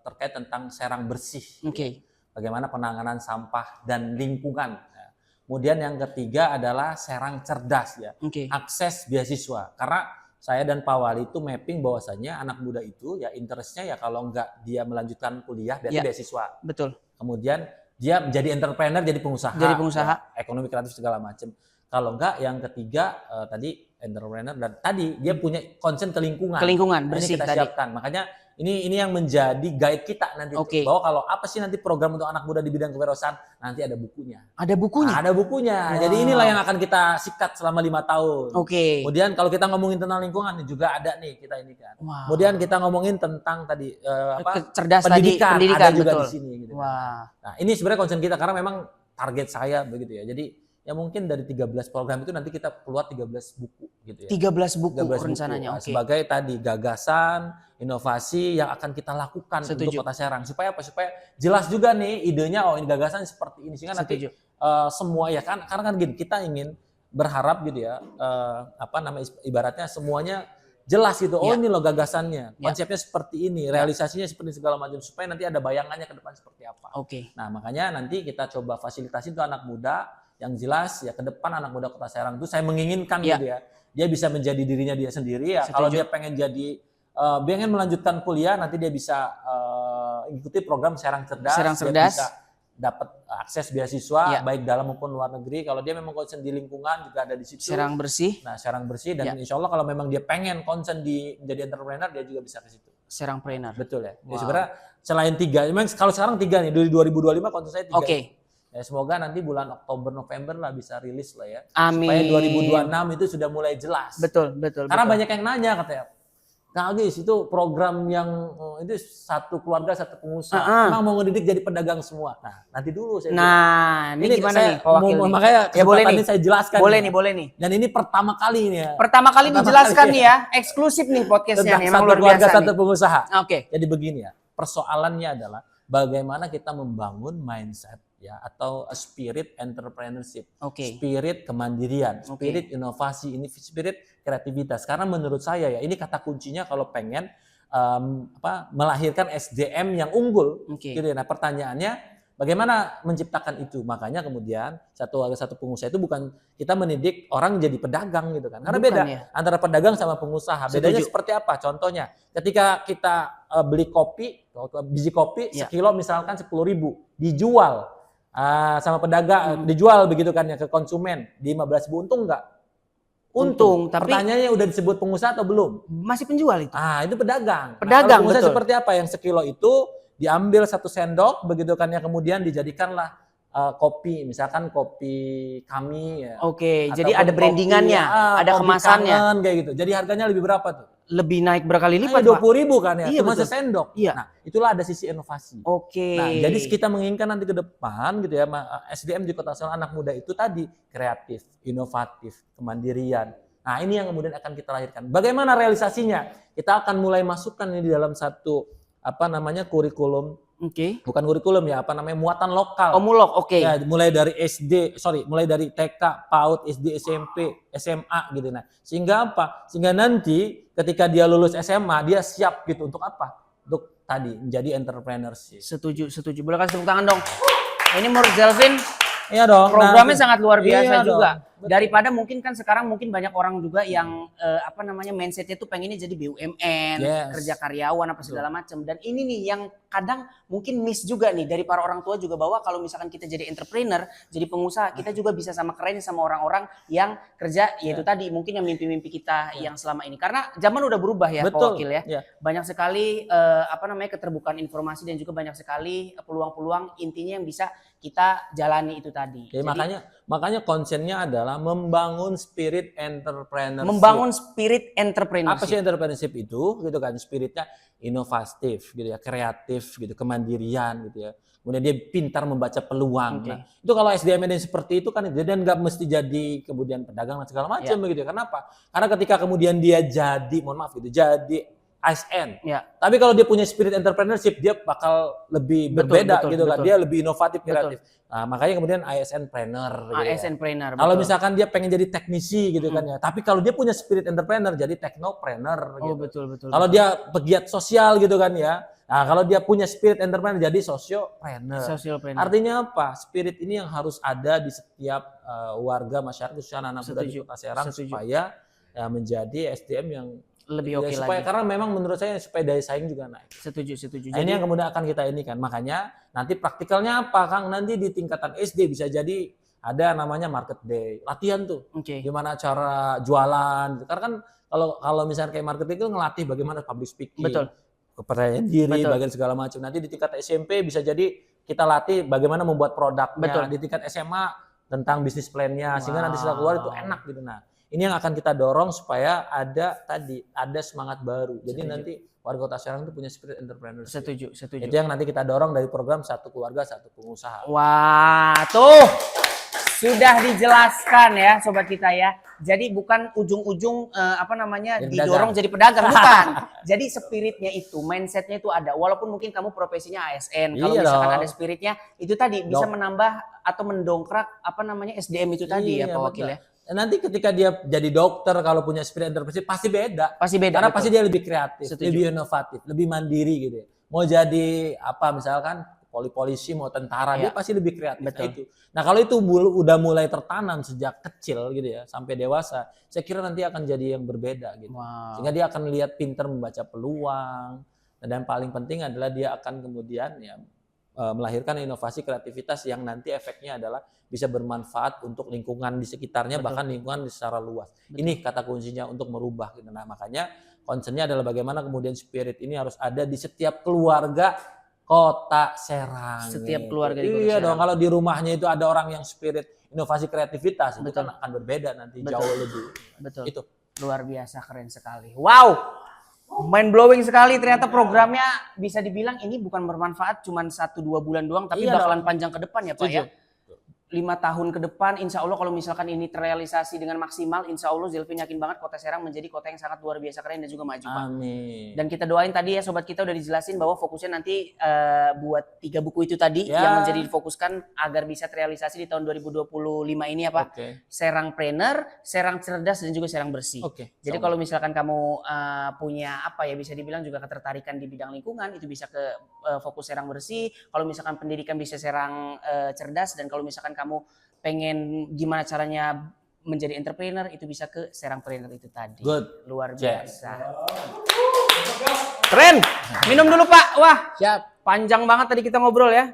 terkait tentang Serang bersih. Bagaimana penanganan sampah dan lingkungan. Kemudian yang ketiga adalah Serang cerdas ya. Akses beasiswa. Karena saya dan Pak Wali itu mapping bahwasannya anak muda itu ya interestnya ya kalau enggak dia melanjutkan kuliah berarti beasiswa. Betul. Kemudian dia menjadi entrepreneur, jadi pengusaha. Ya, ekonomi kreatif segala macam. Kalau enggak yang ketiga tadi entrepreneur dan tadi dia punya concern ke lingkungan. Bersih kita tadi. siapkan. Makanya ini yang menjadi guide kita nanti bahwa kalau apa sih nanti program untuk anak muda di bidang kewirausahaan nanti ada bukunya. Ada bukunya. Ada bukunya. Wow. Jadi inilah yang akan kita sikat selama 5 tahun. Kemudian kalau kita ngomongin tentang lingkungan juga ada nih kita ini kan. Wow. Kemudian kita ngomongin tentang tadi cerdas pendidikan ada juga betul. di sini gitu. Nah, ini sebenarnya concern kita karena memang target saya begitu ya. Jadi ya mungkin dari 13 program itu nanti kita keluar 13 buku gitu ya. 13 buku 13 rencananya. buku, sebagai tadi gagasan, inovasi yang akan kita lakukan untuk Kota Serang. Supaya apa? Supaya jelas juga nih idenya, oh ini gagasan seperti ini. Sehingga nanti semua ya kan, karena kan gini, kita ingin berharap gitu ya, ibaratnya semuanya jelas gitu. Oh ini loh gagasannya, konsepnya seperti ini, realisasinya seperti segala macam. Supaya nanti ada bayangannya ke depan seperti apa. Nah makanya nanti kita coba fasilitasi untuk anak muda yang jelas ya ke depan anak muda Kota Serang itu saya menginginkan gitu ya. Dia bisa menjadi dirinya dia sendiri ya. Kalau dia pengen pengen melanjutkan kuliah nanti dia bisa ikuti program Serang Cerdas. Dia bisa dapat akses beasiswa baik dalam maupun luar negeri. Kalau dia memang konsen di lingkungan juga ada di situ. Serang Bersih. Nah, Serang Bersih dan insya Allah kalau memang dia pengen konsen menjadi entrepreneur dia juga bisa ke situ. Serangpreneur. Betul ya. Wow. Ya sebenarnya selain 3, memang kalau sekarang 3 nih, dari 2025 konsen saya 3. Ya, semoga nanti bulan Oktober November lah bisa rilis lah ya. Amin. Supaya 2026 itu sudah mulai jelas. Betul. Karena banyak yang nanya katanya, Kang Agis itu program yang itu satu keluarga satu pengusaha. Emang mau ngedidik jadi pedagang semua. Nah, nanti dulu saya. Nah, ini gimana nih Pak Wakil? Makanya ya boleh nih saya jelaskan. Boleh nih. Dan ini pertama kali nih ya. Pertama kali dijelaskan nih ya. Eksklusif nih podcastnya. Memang luar biasa nih. Satu pengusaha. Oke. Jadi begini ya. Persoalannya adalah bagaimana kita membangun mindset ya atau spirit entrepreneurship, spirit kemandirian, spirit inovasi, ini spirit kreativitas. Karena menurut saya ya ini kata kuncinya kalau pengen melahirkan SDM yang unggul. Gitu ya. Nah pertanyaannya bagaimana menciptakan itu? Makanya kemudian satu pengusaha itu bukan kita mendidik orang jadi pedagang gitu kan. Karena beda antara pedagang sama pengusaha. Bedanya seperti apa? Contohnya ketika kita beli kopi, biji kopi sekilo misalkan 10.000 dijual sama pedagang, dijual begitu kan ya ke konsumen di 15.000, untung nggak? Untung. Tapi pertanyaannya udah disebut pengusaha atau belum? Masih penjual itu. Itu pedagang. Pedagang, pengusaha betul. Seperti apa? Yang sekilo itu diambil 1 sendok begitu kan ya, kemudian dijadikanlah kopi, misalkan kopi kami ya. Jadi ada brandingannya, ada kemasannya kangen, kayak gitu. Jadi harganya lebih berapa tuh? Lebih naik berkali lipat, 20.000 kan ya, cuma betul. sesendok. Nah, itulah ada sisi inovasi. Nah, jadi kita menginginkan nanti ke depan gitu ya, SDM di Kota Serang anak muda itu tadi kreatif, inovatif, kemandirian. Nah, ini yang kemudian akan kita lahirkan. Bagaimana realisasinya? Kita akan mulai masukkan ini di dalam satu kurikulum. Bukan kurikulum ya, muatan lokal. Mulok, Ya, mulai dari mulai dari TK, PAUD, SD, SMP, SMA gitu. Nah, sehingga apa? Sehingga nanti ketika dia lulus SMA, dia siap gitu untuk apa? Untuk tadi menjadi entrepreneurship. Setuju. Boleh kasih tepuk tangan dong. Ini menurut Zelvin, iya dong. programnya sangat luar biasa juga. Daripada mungkin kan sekarang mungkin banyak orang juga yang mindsetnya tuh pengennya jadi BUMN, kerja karyawan apa segala macam. Dan ini nih yang kadang mungkin miss juga nih dari para orang tua juga, bahwa kalau misalkan kita jadi entrepreneur, jadi pengusaha, kita juga bisa sama keren sama orang-orang yang kerja yaitu tadi mungkin yang mimpi-mimpi kita yang selama ini. Karena zaman udah berubah ya Pak Wakil ya. Banyak sekali keterbukaan informasi dan juga banyak sekali peluang-peluang intinya yang bisa kita jalani itu tadi. Jadi makanya konsennya adalah membangun spirit entrepreneurship. Apa sih entrepreneurship itu? Gitu kan, spiritnya inovatif gitu ya, kreatif gitu, kemandirian gitu ya. Kemudian dia pintar membaca peluang. Nah, itu kalau SDM yang seperti itu kan, dan nggak mesti jadi kemudian pedagang dan segala macam begitu. Kenapa? Karena ketika kemudian dia jadi, jadi ASN. Tapi kalau dia punya spirit entrepreneurship, dia bakal lebih berbeda gitu kan. Dia lebih inovatif, kreatif. Nah, makanya kemudian ASN-preneur. ASN-preneur. Kalau misalkan dia pengen jadi teknisi gitu kan ya. Tapi kalau dia punya spirit entrepreneur, jadi teknopreneur. Gitu. Betul. Kalau dia pegiat sosial gitu kan ya. Nah, kalau dia punya spirit entrepreneur, jadi sosiopreneur. Artinya apa? Spirit ini yang harus ada di setiap warga masyarakat, khususnya anak muda di Kota Serang, supaya menjadi SDM yang lebih oke lagi. Karena memang menurut saya supaya daya saing juga naik. Setuju. Nah, ini yang kemudian akan kita ini kan. Makanya nanti praktikalnya apa, Kang? Nanti di tingkatan SD bisa jadi ada namanya market day, latihan tuh. Gimana cara jualan. Karena kan kalau misalnya kayak market day itu ngelatih bagaimana public speaking. Kepercayaan diri, bagian segala macam. Nanti di tingkat SMP bisa jadi kita latih bagaimana membuat produknya. Di tingkat SMA tentang bisnis plan-nya, sehingga nanti setelah keluar itu enak gitu. Nah, ini yang akan kita dorong supaya ada semangat baru. Jadi nanti warga Kota Serang itu punya spirit entrepreneur. Setuju. Itu yang nanti kita dorong dari program Satu Keluarga Satu Pengusaha. Wah, tuh Sudah dijelaskan ya sobat kita ya. Jadi bukan ujung-ujung didorong jadi pedagang, bukan. Jadi spiritnya itu, mindsetnya itu ada. Walaupun mungkin kamu profesinya ASN, kalau misalkan ada spiritnya itu tadi bisa menambah atau mendongkrak SDM itu tadi ya Pak Wakil ya. Nanti ketika dia jadi dokter kalau punya spirit entrepreneurship pasti beda. Karena pasti dia lebih kreatif, lebih inovatif, lebih mandiri gitu ya. Mau jadi apa misalkan polisi mau tentara dia pasti lebih kreatif. Itu. Nah kalau itu udah mulai tertanam sejak kecil gitu ya sampai dewasa, saya kira nanti akan jadi yang berbeda gitu. Sehingga dia akan lihat pintar membaca peluang dan paling penting adalah dia akan kemudian ya melahirkan inovasi kreativitas yang nanti efeknya adalah bisa bermanfaat untuk lingkungan di sekitarnya bahkan lingkungan secara luas. Ini kata kuncinya untuk merubah gitu. Nah makanya concernnya adalah bagaimana kemudian spirit ini harus ada di setiap keluarga Kota Serang. Setiap keluarga di Kota Serang. Iya dong, Serang. kalau di rumahnya itu ada orang yang spirit inovasi kreativitas, itu kan akan berbeda nanti jauh lebih. Betul. Itu luar biasa, keren sekali. Wow, mind blowing sekali. Ternyata programnya bisa dibilang ini bukan bermanfaat cuma 1-2 bulan doang, tapi bakalan panjang ke depan ya Pak ya. 5 tahun ke depan, insya Allah kalau misalkan ini terrealisasi dengan maksimal, insya Allah Zelvin yakin banget Kota Serang menjadi kota yang sangat luar biasa keren dan juga maju Pak. Amin. Dan kita doain tadi ya sobat kita udah dijelasin bahwa fokusnya nanti buat 3 buku itu tadi yang menjadi difokuskan agar bisa terrealisasi di tahun 2025 ini ya Pak. Serangpreneur, Serang Cerdas dan juga Serang Bersih. Jadi kalau misalkan kamu punya bisa dibilang juga ketertarikan di bidang lingkungan, itu bisa ke fokus Serang Bersih. Kalau misalkan pendidikan bisa Serang Cerdas, dan kalau misalkan kamu pengen gimana caranya menjadi entrepreneur itu bisa ke Serangpreneur itu tadi. Good. Luar biasa. Keren. Minum dulu Pak. Wah, siap. Panjang banget tadi kita ngobrol ya.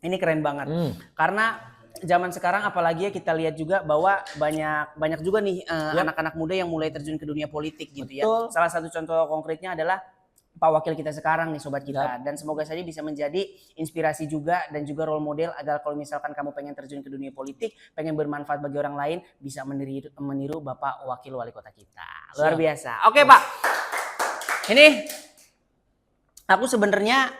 Ini keren banget. Karena zaman sekarang apalagi ya kita lihat juga bahwa banyak juga nih anak-anak muda yang mulai terjun ke dunia politik gitu ya. Salah satu contoh konkretnya adalah Pak Wakil kita sekarang nih sobat kita, dan semoga saja bisa menjadi inspirasi juga dan juga role model agar kalau misalkan kamu pengen terjun ke dunia politik, pengen bermanfaat bagi orang lain, bisa meniru Bapak Wakil Wali Kota kita. Luar biasa. Oke Pak, ini aku sebenarnya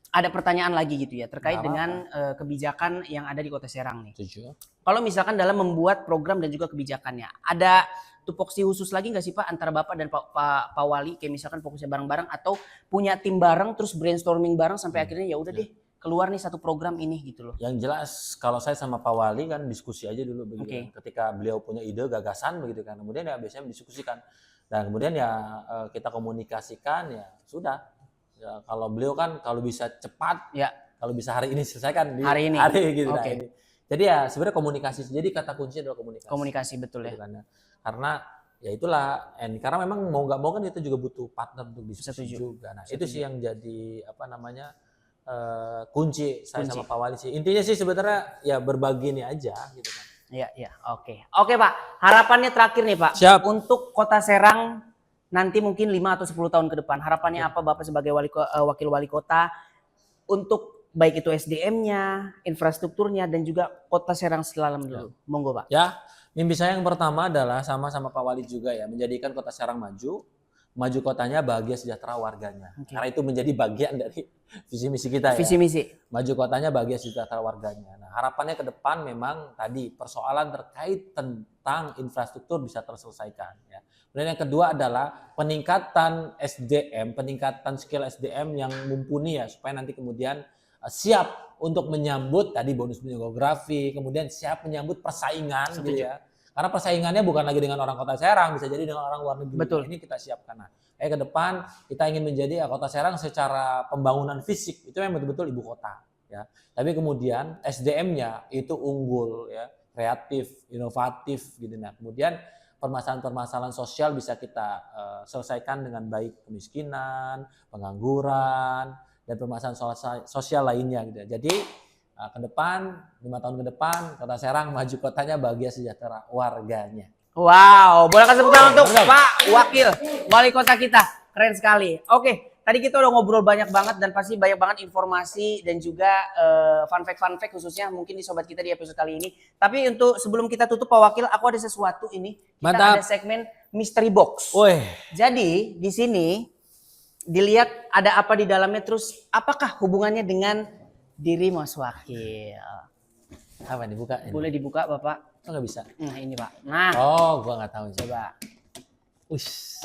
ada pertanyaan lagi gitu ya terkait dengan kebijakan yang ada di Kota Serang nih. Kalau misalkan dalam membuat program dan juga kebijakannya, ada tupoksi khusus lagi nggak sih Pak antara Bapak dan Pak Wali, kayak misalkan fokusnya bareng-bareng atau punya tim bareng terus brainstorming bareng sampai akhirnya ya udah deh keluar nih satu program ini gitu loh. Yang jelas kalau saya sama Pak Wali kan diskusi aja dulu begitu. Ketika beliau punya ide gagasan begitu kan, kemudian ya biasanya mendiskusikan dan kemudian ya kita komunikasikan ya sudah. Ya, kalau beliau kan kalau bisa cepat ya, kalau bisa hari ini selesaikan hari ini gitu. Jadi ya sebenarnya komunikasi. Jadi kata kuncinya adalah komunikasi. Komunikasi betul ya. Karena ya itulah, karena memang mau nggak mau kan itu juga butuh partner untuk diskusi juga. Nah itu sih yang jadi kunci saya sama Pak Wali sih. Intinya sih sebenarnya ya berbagi ini aja gitu kan. Iya, oke Pak. Harapannya terakhir nih Pak. Siap. Untuk Kota Serang nanti mungkin 5 atau 10 tahun ke depan, harapannya apa Bapak sebagai wakil wali kota untuk baik itu SDM-nya, infrastrukturnya dan juga Kota Serang selalu dulu. Monggo Pak. Ya. Mimpi saya yang pertama adalah sama-sama Pak Wali juga ya, menjadikan Kota Serang maju kotanya bahagia sejahtera warganya. Karena itu menjadi bagian dari visi misi kita ya. Visi misi. Maju kotanya bahagia sejahtera warganya. Nah, harapannya ke depan memang tadi persoalan terkait tentang infrastruktur bisa terselesaikan ya. Kemudian yang kedua adalah peningkatan SDM, peningkatan skill SDM yang mumpuni ya, supaya nanti kemudian siap untuk menyambut tadi bonus geografi, kemudian siap menyambut persaingan gitu ya. Karena persaingannya bukan lagi dengan orang Kota Serang, bisa jadi dengan orang luar negeri. Betul. Ini kita siapkan. Nah, ke depan kita ingin menjadi Kota Serang secara pembangunan fisik itu yang betul-betul ibu kota ya. Tapi kemudian SDM-nya itu unggul ya, kreatif, inovatif gitu. Nah, kemudian permasalahan-permasalahan sosial bisa kita selesaikan dengan baik, kemiskinan, pengangguran, dan permasalahan sosial lainnya gitu. Jadi ke depan 5 tahun ke depan Kota Serang maju kotanya bahagia sejahtera warganya. Wow, boleh kasih tepuk tangan untuk Pak Wakil Wali Kota kita. Keren sekali. Oke, tadi kita udah ngobrol banyak banget dan pasti banyak banget informasi dan juga fun fact khususnya mungkin di sobat kita di episode kali ini. Tapi untuk sebelum kita tutup Pak Wakil, aku ada sesuatu ini. Kita ada segmen Mystery Box. Jadi di sini dilihat ada apa di dalamnya, terus apakah hubungannya dengan diri Mas Wakil. Apa nih buka? Ini? Boleh dibuka Bapak? Oh nggak bisa. Nah ini Pak. Nah. Oh gua nggak tahu. Coba. Ush.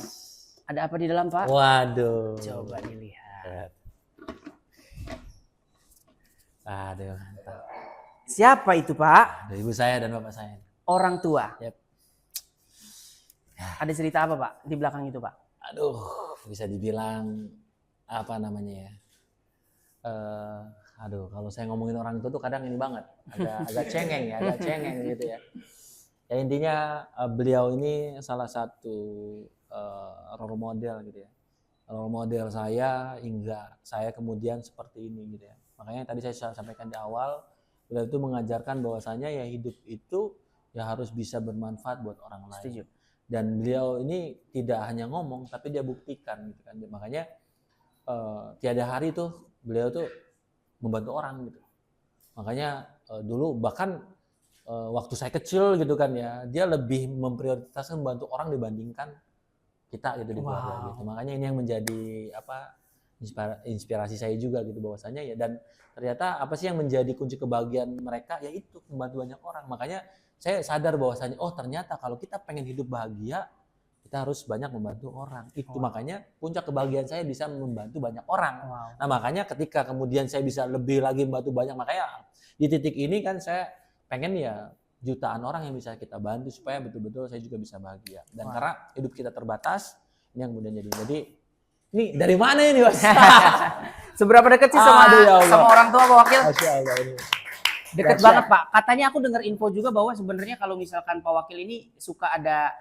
Ada apa di dalam Pak? Waduh. Coba dilihat. Aduh mantap. Siapa itu Pak? Dari ibu saya dan bapak saya. Orang tua. Yep. Ada cerita apa Pak di belakang itu Pak? Aduh, bisa dibilang apa namanya ya? Aduh, kalau saya ngomongin orang tua tuh kadang ini banget, agak cengeng ya, agak cengeng gitu ya. Ya intinya beliau ini salah satu role model gitu ya. Role model saya hingga saya kemudian seperti ini gitu ya. Makanya tadi saya sampaikan di awal, beliau itu mengajarkan bahwasanya ya hidup itu ya harus bisa bermanfaat buat orang lain. Setuju. Dan beliau ini tidak hanya ngomong tapi dia buktikan gitu kan. Makanya tiada hari tuh beliau tuh membantu orang gitu. Makanya dulu bahkan waktu saya kecil gitu kan ya, dia lebih memprioritaskan membantu orang dibandingkan kita gitu di keluarga gitu. Makanya ini yang menjadi apa inspirasi saya juga gitu bahwasanya ya, dan ternyata apa sih yang menjadi kunci kebahagiaan mereka, yaitu membantu banyak orang. Makanya saya sadar bahwasanya oh ternyata kalau kita pengen hidup bahagia kita harus banyak membantu orang. Itu makanya puncak kebahagiaan saya bisa membantu banyak orang. Nah makanya ketika kemudian saya bisa lebih lagi membantu banyak, makanya di titik ini kan saya pengen ya jutaan orang yang bisa kita bantu supaya betul-betul saya juga bisa bahagia. Dan karena hidup kita terbatas, ini yang kemudian jadi ini dari mana ini Mas? Seberapa dekat sih sama orang tua Pak Wakil? Masya Allah ini. Deket banget Pak. Katanya aku dengar info juga bahwa sebenarnya kalau misalkan Pak Wakil ini suka ada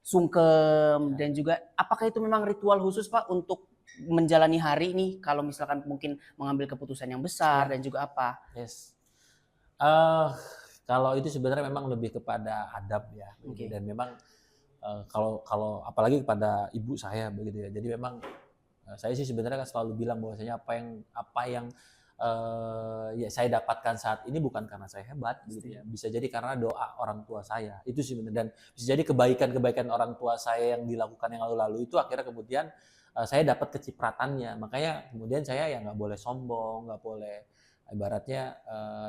sungkem dan juga apakah itu memang ritual khusus Pak untuk menjalani hari ini kalau misalkan mungkin mengambil keputusan yang besar dan juga apa? Yes. Kalau itu sebenarnya memang lebih kepada adab ya. Okay. Dan memang kalau apalagi kepada ibu saya begitu ya. Jadi memang saya sih sebenarnya kan selalu bilang bahwasanya apa yang ya saya dapatkan saat ini bukan karena saya hebat gitu ya. Bisa jadi karena doa orang tua saya. Itu sih benar, dan bisa jadi kebaikan-kebaikan orang tua saya yang dilakukan yang lalu-lalu itu akhirnya kemudian saya dapat kecipratannya. Makanya kemudian saya ya nggak boleh sombong, nggak boleh ibaratnya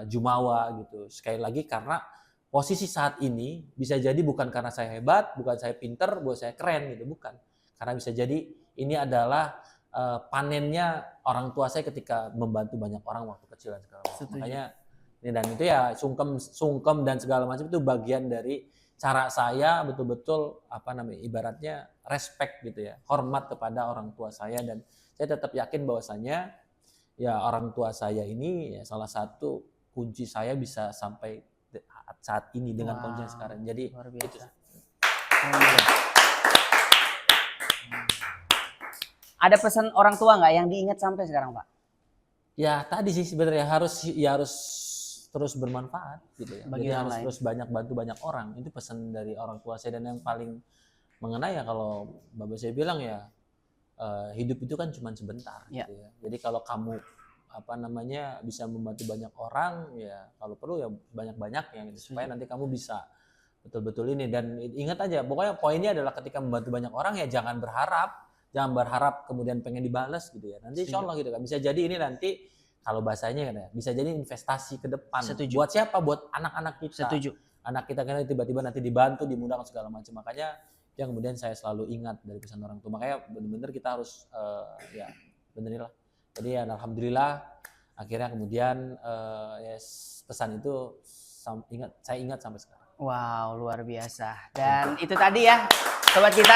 jumawa gitu. Sekali lagi karena posisi saat ini bisa jadi bukan karena saya hebat, bukan saya pinter, bukan saya keren gitu, bukan. Karena bisa jadi ini adalah panennya orang tua saya ketika membantu banyak orang waktu kecil dan segala macam. Makanya ini dan itu ya sungkem dan segala macam itu bagian dari cara saya betul-betul apa namanya ibaratnya respect gitu ya, hormat kepada orang tua saya, dan saya tetap yakin bahwasanya ya orang tua saya ini ya salah satu kunci saya bisa sampai saat ini dengan kondisi yang sekarang. Jadi luar biasa. Itu. Ada pesan orang tua nggak yang diingat sampai sekarang Pak? Ya tadi sih sebenarnya harus terus bermanfaat gitu ya. Jadi harus terus banyak bantu banyak orang. Itu pesan dari orang tua saya, dan yang paling mengena ya kalau bapak saya bilang ya hidup itu kan cuma sebentar gitu ya. Jadi kalau kamu apa namanya bisa membantu banyak orang ya, kalau perlu ya banyak-banyak ya gitu, supaya nanti kamu bisa betul-betul ini. Dan ingat aja pokoknya poinnya adalah ketika membantu banyak orang ya jangan berharap kemudian pengen dibalas gitu ya. Nanti insya Allah gitu kan bisa jadi ini nanti kalau bahasanya kan ya bisa jadi investasi ke depan. Setuju. Buat siapa? Buat anak-anak kita. Setuju. Anak kita kan tiba-tiba nanti dibantu, dimudahkan segala macam. Makanya yang kemudian saya selalu ingat dari pesan orang tua. Makanya benar-benar kita harus ya benerin lah. Jadi ya alhamdulillah akhirnya kemudian pesan itu saya ingat sampai sekarang. Wow, luar biasa. Dan itu tadi ya sobat kita.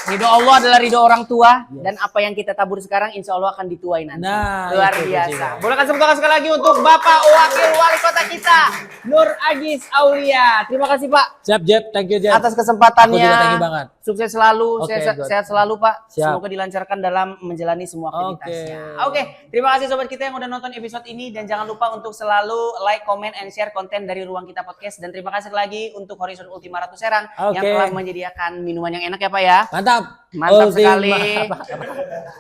Ridho Allah adalah ridho orang tua, dan apa yang kita tabur sekarang insya Allah akan dituai nanti. Nah, luar biasa. Boleh kasih tepuk tangan sekali lagi untuk Bapak Wakil Wali Kota kita, Nur Agis Aulia. Terima kasih Pak. Siap Jeb, thank you Jeb. Atas kesempatannya. Aku juga thank you banget. Sukses selalu, Okay, sehat selalu Pak. Siap. Semoga dilancarkan dalam menjalani semua aktivitasnya. Oke, terima kasih sobat kita yang udah nonton episode ini, dan jangan lupa untuk selalu like, comment, and share konten dari Ruang Kita Podcast. Dan terima kasih lagi untuk Horizon Ultima Ratu Serang yang telah menyediakan minuman yang enak ya Pak ya. Mantap sekali.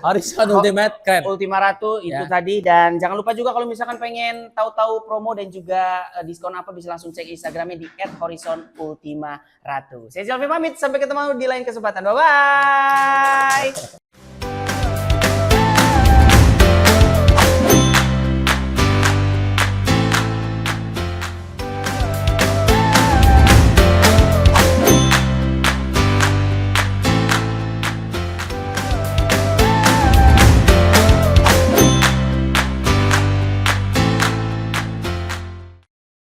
Horizon Ultimate keren. Ultima Ratu itu tadi, dan jangan lupa juga kalau misalkan pengen tahu-tahu promo dan juga diskon apa bisa langsung cek Instagramnya di @horizonultimaratu. Saya Jalvi pamit, sampai ketemu di lain kesempatan. Bye bye.